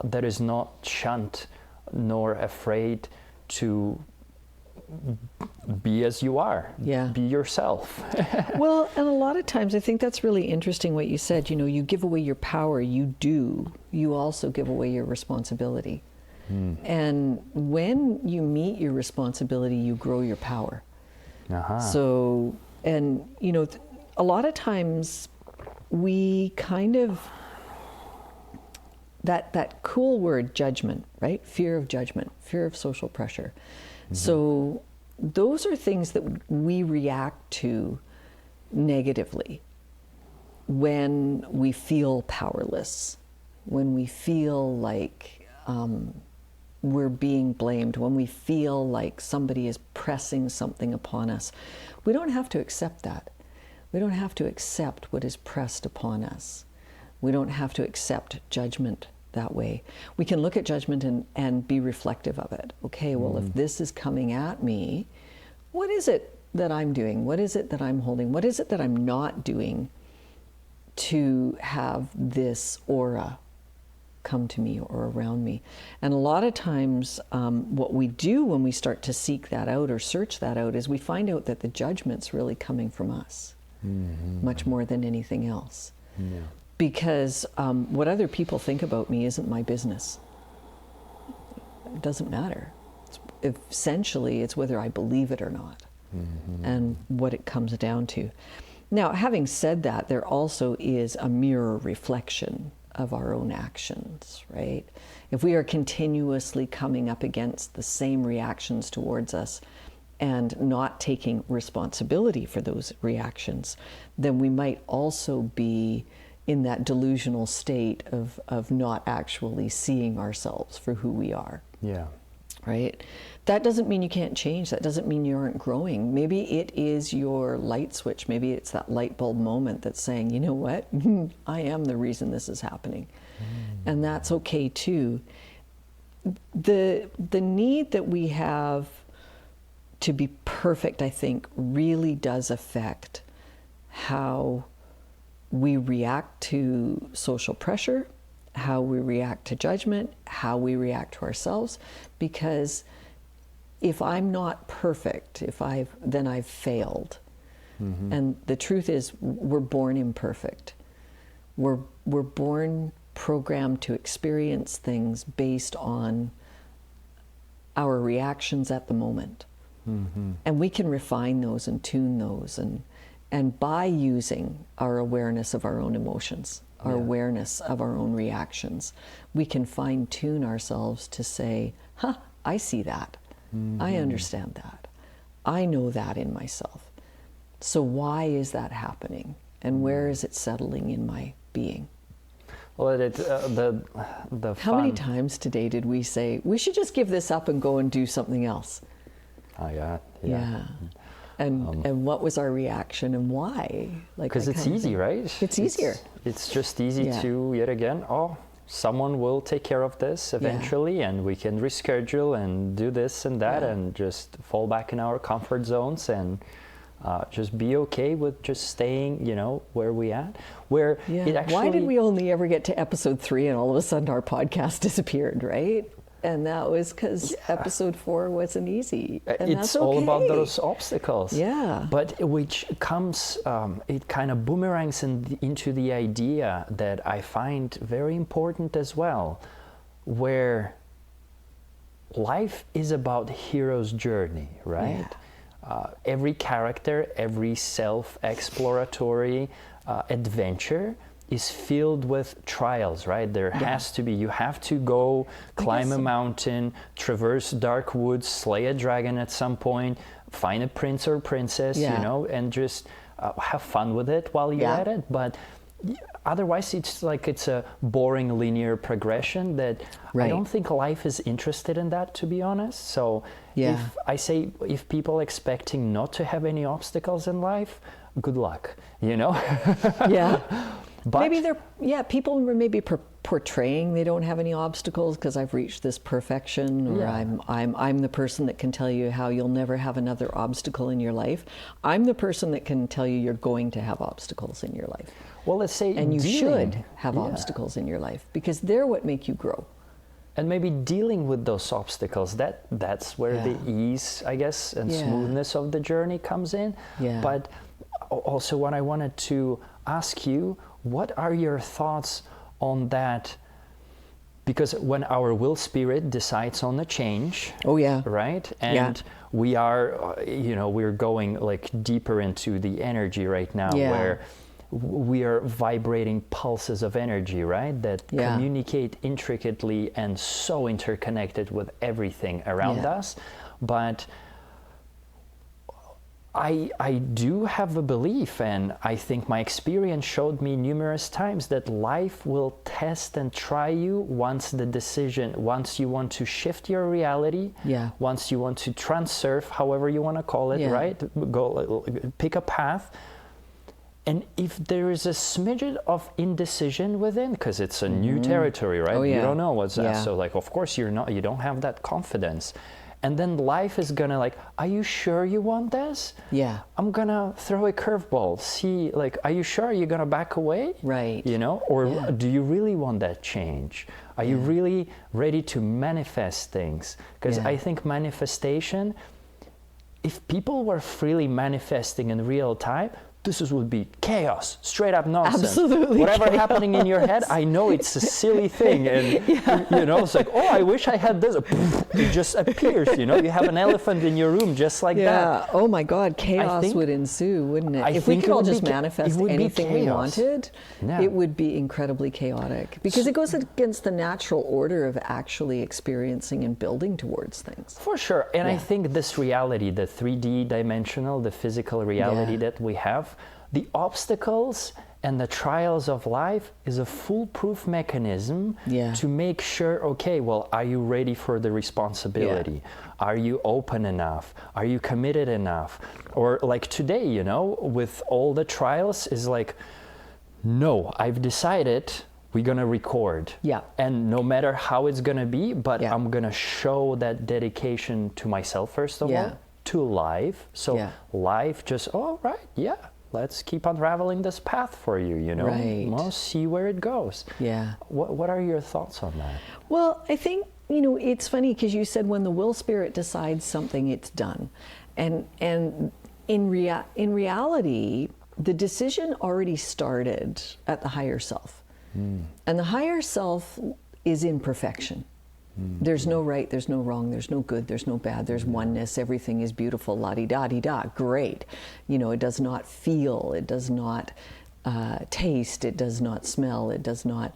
that is not shunned nor afraid to be as you are. Be yourself. Well, and a lot of times I think that's really interesting what you said. You know, you give away your power, you also give away your responsibility. And when you meet your responsibility, you grow your power. So, and you know, a lot of times we kind of, that cool word, judgment, right? Fear of judgment, fear of social pressure. So those are things that we react to negatively when we feel powerless, when we feel like we're being blamed, when we feel like somebody is pressing something upon us. We don't have to accept that. We don't have to accept what is pressed upon us. We don't have to accept judgment that way. We can look at judgment and be reflective of it. Okay, well, if this is coming at me, what is it that I'm doing? What is it that I'm holding? What is it that I'm not doing to have this aura come to me or around me? And a lot of times what we do when we start to seek that out or search that out is we find out that the judgment's really coming from us much more than anything else. Because what other people think about me isn't my business. It doesn't matter. Essentially, it's whether I believe it or not, and what it comes down to. Now, having said that, there also is a mirror reflection of our own actions, right? If we are continuously coming up against the same reactions towards us and not taking responsibility for those reactions, then we might also be in that delusional state of not actually seeing ourselves for who we are. Right? That doesn't mean you can't change. That doesn't mean you aren't growing. Maybe it is your light switch. Maybe it's that light bulb moment that's saying, you know what? I am the reason this is happening. And that's okay too. The need that we have to be perfect, I think, really does affect how we react to social pressure, how we react to judgment, how we react to ourselves. Because if I'm not perfect, then I've failed. And the truth is, we're born imperfect. We're born programmed to experience things based on our reactions at the moment. And we can refine those and tune those, and by using our awareness of our own emotions, our awareness of our own reactions, we can fine-tune ourselves to say, I see that. I understand that. I know that in myself. So why is that happening? And where is it settling in my being? Well, the How many times today did we say, we should just give this up and go and do something else? And what was our reaction and why? Because it's easy, right? It's easier. It's just easy to, yet again, someone will take care of this eventually, and we can reschedule and do this and that, and just fall back in our comfort zones and just be okay with just staying, where we at. Where it actually. Why did we only ever get to episode 3 and all of a sudden our podcast disappeared, right? And that was because episode 4 wasn't easy. And it's all about those obstacles. But which comes, it kind of boomerangs into the idea that I find very important as well, where life is about hero's journey, right? Every character, every self-exploratory adventure is filled with trials, right? There has to be, you have to go climb a mountain, traverse dark woods, slay a dragon at some point, find a prince or princess, and just have fun with it while you're at it. But otherwise, it's like it's a boring linear progression that I don't think life is interested in that, to be honest. So if people expecting not to have any obstacles in life, good luck, But maybe people were maybe portraying they don't have any obstacles because I've reached this perfection, or I'm the person that can tell you how you'll never have another obstacle in your life. I'm the person that can tell you you're going to have obstacles in your life. Well, let's say and you should have obstacles in your life because they're what make you grow. And maybe dealing with those obstacles, that's where the ease, I guess, and smoothness of the journey comes in. Yeah. But also what I wanted to ask you, what are your thoughts on that? Because when our will spirit decides on a change, right? And we are, we're going like deeper into the energy right now where we are vibrating pulses of energy, right? That communicate intricately and so interconnected with everything around us. But I do have a belief, and I think my experience showed me numerous times that life will test and try you once you want to shift your reality, once you want to transurf, however you want to call it, right? Go pick a path. And if there is a smidgen of indecision within, because it's a new territory, right? You don't know what's that. So like, of course you don't have that confidence. And then life is gonna like, are you sure you want this? Yeah. I'm gonna throw a curveball. See, like, are you sure you're gonna back away? Right. Or do you really want that change? Are you really ready to manifest things? Because I think manifestation, if people were freely manifesting in real time, this would be chaos, straight up nonsense. Absolutely. Whatever happening in your head, I know it's a silly thing. And, it's like, oh, I wish I had this. It just appears, you have an elephant in your room just like that. Oh my God, chaos would ensue, wouldn't it? If we could all just manifest anything we wanted, it would be incredibly chaotic. Because it goes against the natural order of actually experiencing and building towards things. For sure. And I think this reality, the 3D dimensional, the physical reality that we have, the obstacles and the trials of life is a foolproof mechanism to make sure, okay, well, are you ready for the responsibility? Are you open enough? Are you committed enough? Or like today, with all the trials is like, no, I've decided we're going to record. Yeah. And no matter how it's going to be, but I'm going to show that dedication to myself, first of all, to life. So life just, let's keep unraveling this path for you, Right. We'll see where it goes. Yeah. What are your thoughts on that? Well, I think, it's funny because you said when the will spirit decides something, it's done. And in reality, the decision already started at the higher self. And the higher self is imperfection. There's no right, there's no wrong, there's no good, there's no bad, there's oneness, everything is beautiful, la-di-da-di-da, great. It does not feel, it does not taste, it does not smell, it does not,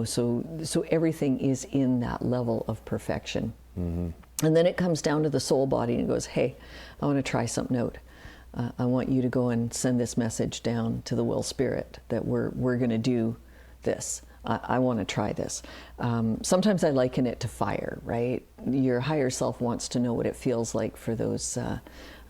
so everything is in that level of perfection. And then it comes down to the soul body and goes, hey, I want to try something out. I want you to go and send this message down to the will spirit that we're going to do this. I want to try this. Sometimes I liken it to fire, right? Your higher self wants to know what it feels like for those,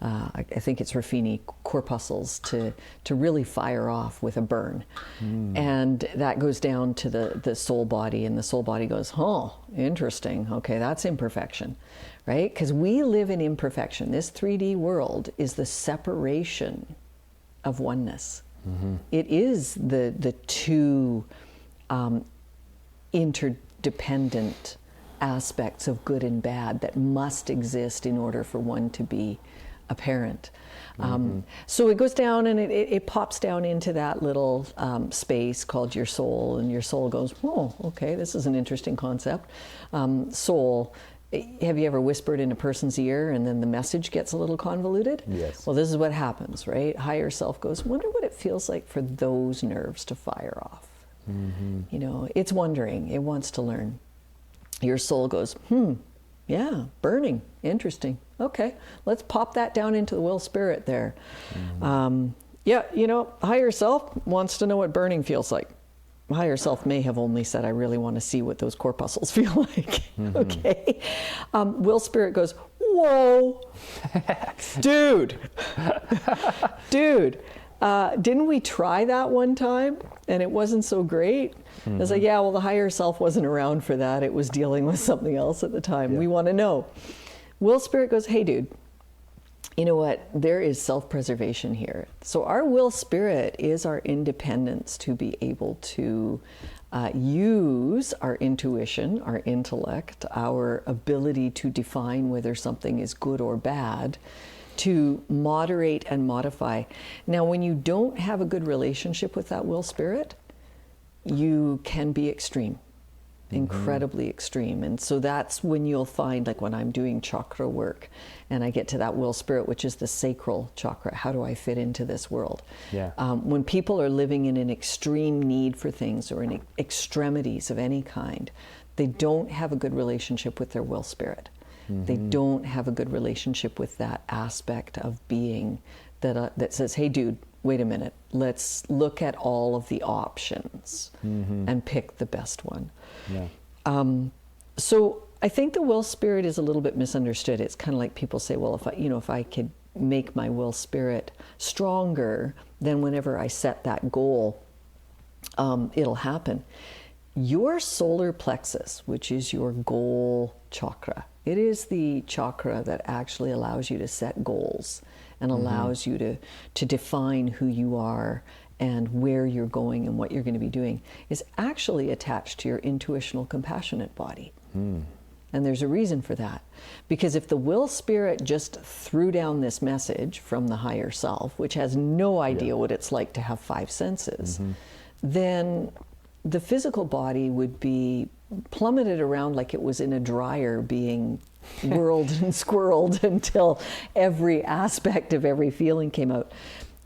I think it's Ruffini corpuscles to really fire off with a burn. And that goes down to the soul body, and the soul body goes, oh, interesting. Okay, that's imperfection, right? Because we live in imperfection. This 3D world is the separation of oneness. It is the two interdependent aspects of good and bad that must exist in order for one to be apparent. So it goes down and it pops down into that little space called your soul, and your soul goes, oh, okay, this is an interesting concept. Soul, have you ever whispered in a person's ear and then the message gets a little convoluted? Yes. Well, this is what happens, right? Higher self goes, wonder what it feels like for those nerves to fire off. It's wondering, it wants to learn. Your soul goes, yeah, burning, interesting. Okay, let's pop that down into the will spirit there. Higher self wants to know what burning feels like. Higher self may have only said, I really want to see what those corpuscles feel like. Okay. Will spirit goes, whoa, dude, didn't we try that one time and it wasn't so great? I was like, yeah, well, the higher self wasn't around for that. It was dealing with something else at the time. We want to know. Will Spirit goes, hey, dude, you know what? There is self-preservation here. So our will spirit is our independence to be able to use our intuition, our intellect, our ability to define whether something is good or bad, to moderate and modify. Now, when you don't have a good relationship with that will spirit, you can be extreme. Incredibly extreme. And so that's when you'll find, like when I'm doing chakra work and I get to that will spirit, which is the sacral chakra, how do I fit into this world? When people are living in an extreme need for things or in extremities of any kind, they don't have a good relationship with their will spirit. They don't have a good relationship with that aspect of being that says, hey, dude, wait a minute, let's look at all of the options and pick the best one. So I think the will spirit is a little bit misunderstood. It's kind of like people say, well, if I could make my will spirit stronger, then whenever I set that goal, it'll happen. Your solar plexus, which is your goal chakra, it is the chakra that actually allows you to set goals and allows you to define who you are and where you're going and what you're going to be doing, is actually attached to your intuitional compassionate body. And there's a reason for that. Because if the will spirit just threw down this message from the higher self, which has no idea what it's like to have five senses, then the physical body would be plummeted around like it was in a dryer being whirled and squirreled until every aspect of every feeling came out.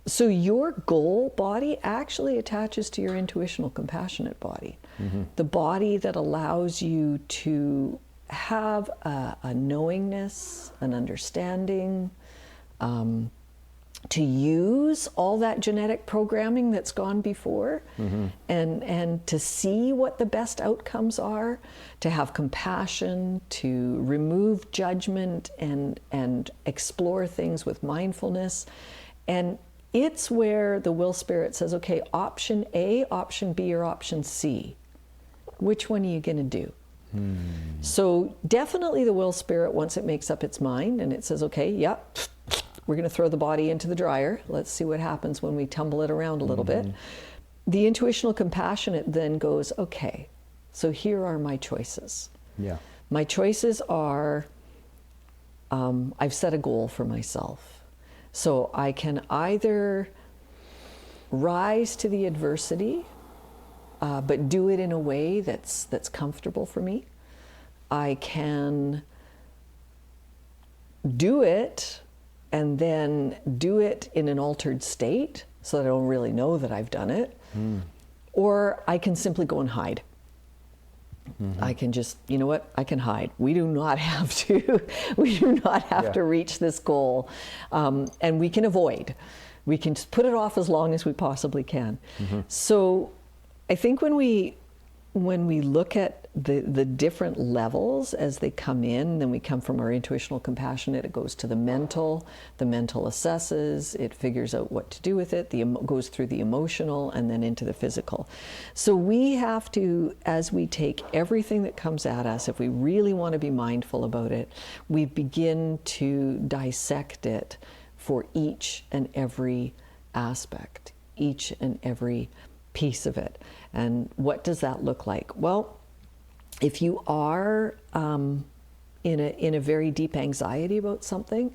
So your goal body actually attaches to your intuitional compassionate body, the body that allows you to have a knowingness, an understanding, to use all that genetic programming that's gone before, and to see what the best outcomes are, to have compassion, to remove judgment and explore things with mindfulness. And it's where the will spirit says, okay, option A, option B, or option C. Which one are you going to do? So definitely the will spirit, once it makes up its mind and it says, okay, yep, we're going to throw the body into the dryer. Let's see what happens when we tumble it around a little bit. The intuitional compassionate then goes, okay, so here are my choices. My choices are, I've set a goal for myself. So I can either rise to the adversity, but do it in a way that's comfortable for me. I can do it and then do it in an altered state so that I don't really know that I've done it. Or I can simply go and hide. I can just, you know what, I can hide. We do not have to, to reach this goal. And we can avoid. We can just put it off as long as we possibly can. So I think when we look at the different levels as they come in, then we come from our intuitional compassionate, it goes to the mental assesses, it figures out what to do with it, goes through the emotional, and then into the physical. So we have to, as we take everything that comes at us, if we really want to be mindful about it, we begin to dissect it for each and every aspect, each and every piece of it. And what does that look like? Well, if you are in a very deep anxiety about something,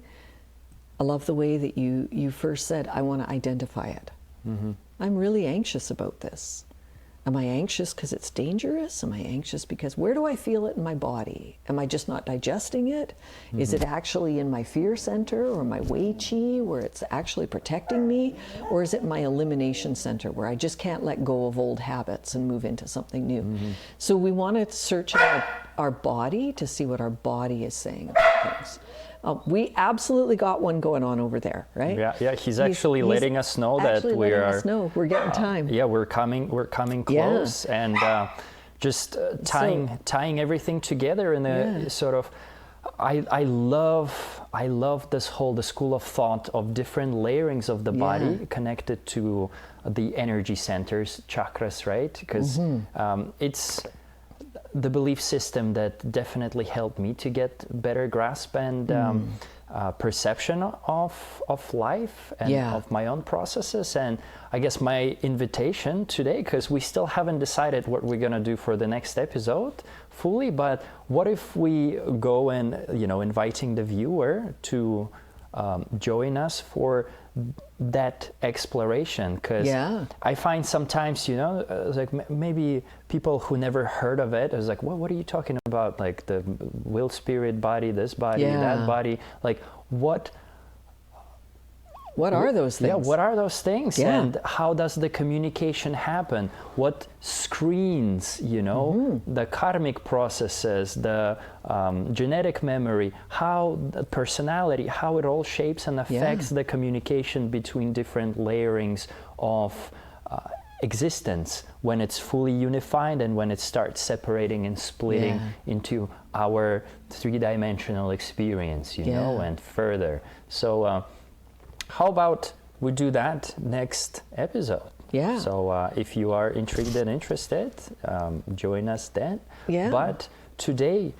I love the way that you first said, I want to identify it. I'm really anxious about this. Am I anxious because it's dangerous? Am I anxious because where do I feel it in my body? Am I just not digesting it? Is it actually in my fear center or my Wei Qi where it's actually protecting me? Or is it my elimination center where I just can't let go of old habits and move into something new? So we want to search our body to see what our body is saying about things. We absolutely got one going on over there, right? Yeah. He's actually letting us know that we're getting time. We're coming close, and just tying everything together in a sort of I love the school of thought of different layerings of the body connected to the energy centers, chakras, right? Because it's the belief system that definitely helped me to get better grasp and perception of life and of my own processes. And I guess my invitation today, because we still haven't decided what we're going to do for the next episode fully, but what if we go and, inviting the viewer to join us for that exploration, because I find sometimes, like maybe people who never heard of it is like, well, what are you talking about? Like the will, spirit, body, this body, that body, like what are those things? Yeah, what are those things? And how does the communication happen? What screens, the karmic processes, the genetic memory, how the personality, how it all shapes and affects the communication between different layerings of existence when it's fully unified and when it starts separating and splitting into our three-dimensional experience, and further. So how about we do that next episode? Yeah. So if you are intrigued and interested, join us then. Yeah. But today,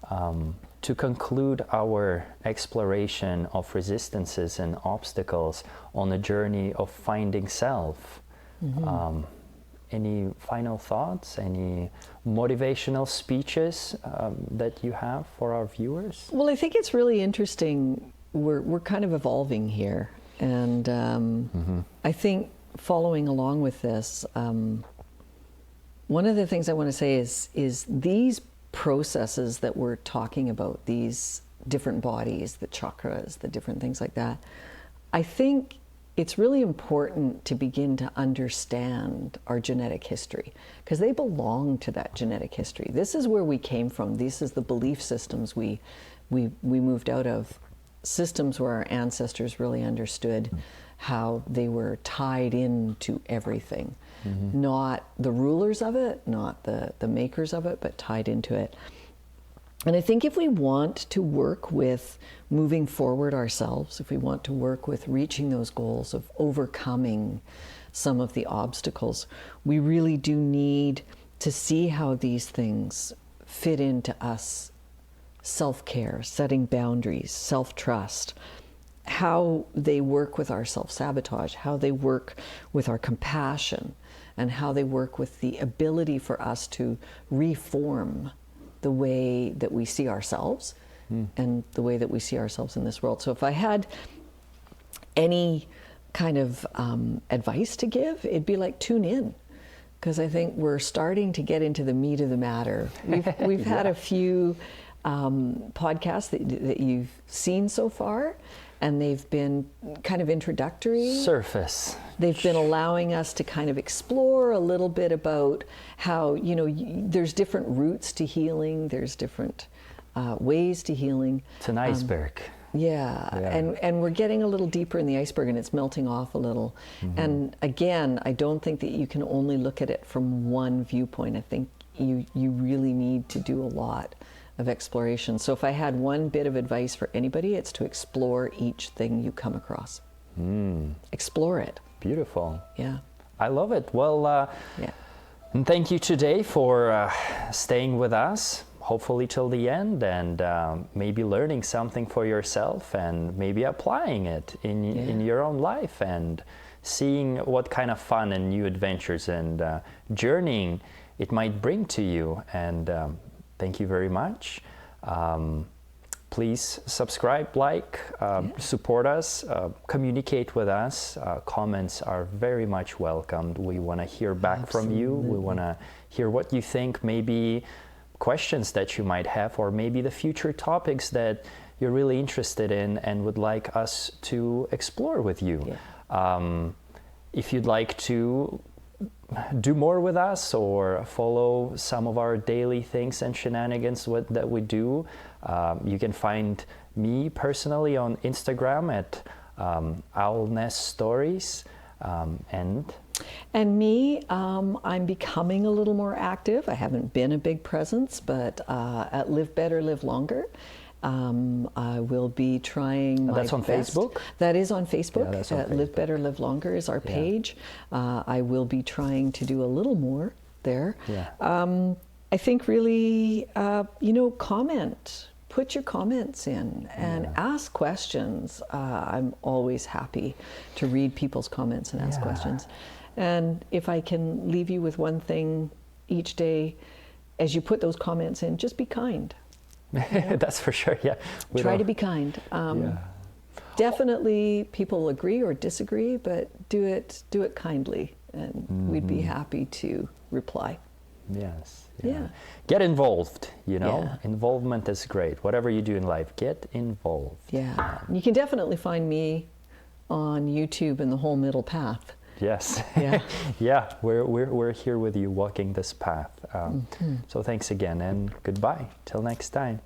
to conclude our exploration of resistances and obstacles on a journey of finding self, any final thoughts, any motivational speeches that you have for our viewers? Well, I think it's really interesting. We're kind of evolving here. And I think following along with this, one of the things I want to say is these processes that we're talking about, these different bodies, the chakras, the different things like that, I think it's really important to begin to understand our genetic history, because they belong to that genetic history. This is where we came from. This is the belief systems we moved out of. Systems where our ancestors really understood how they were tied into everything. Not the rulers of it, not the makers of it, but tied into it. And I think if we want to work with moving forward ourselves, if we want to work with reaching those goals of overcoming some of the obstacles, we really do need to see how these things fit into us. Self-care, setting boundaries, self-trust, how they work with our self-sabotage, how they work with our compassion, and how they work with the ability for us to reform the way that we see ourselves and the way that we see ourselves in this world. So if I had any kind of advice to give, it'd be like, tune in, because I think we're starting to get into the meat of the matter. We've had a few podcasts that you've seen so far, and they've been kind of introductory. Surface. They've been allowing us to kind of explore a little bit about how, there's different routes to healing, there's different ways to healing. It's an iceberg. And we're getting a little deeper in the iceberg, and it's melting off a little. And again, I don't think that you can only look at it from one viewpoint. I think you really need to do a lot of exploration. So if I had one bit of advice for anybody, it's to explore each thing you come across. Explore it. Beautiful. Yeah. I love it. Well, and thank you today for staying with us, hopefully till the end, and maybe learning something for yourself and maybe applying it in your own life and seeing what kind of fun and new adventures and journeying it might bring to you. And thank you very much. Please subscribe, like, support us, communicate with us. Comments are very much welcomed. We want to hear back from you. We want to hear what you think, maybe questions that you might have, or maybe the future topics that you're really interested in and would like us to explore with you. If you'd like to do more with us or follow some of our daily things and shenanigans that we do, you can find me personally on Instagram at Owlnest Stories, and me, I'm becoming a little more active. I haven't been a big presence, but at Live Better, Live Longer. I will be trying my That's on best. Facebook? That is on Facebook. Yeah, that's on Facebook. Live Better, Live Longer is our page. I will be trying to do a little more there. Yeah. I think really, comment. Put your comments in and ask questions. I'm always happy to read people's comments and ask questions. And if I can leave you with one thing each day, as you put those comments in, just be kind. That's for sure. Yeah. Try to be kind. Definitely, people agree or disagree, but do it kindly, and we'd be happy to reply. Yes. Yeah. Get involved, Yeah. Involvement is great. Whatever you do in life, get involved. Yeah. You can definitely find me on YouTube in the whole middle path. Yes. Yeah. Yeah, we're here with you walking this path. So thanks again and goodbye. Till next time.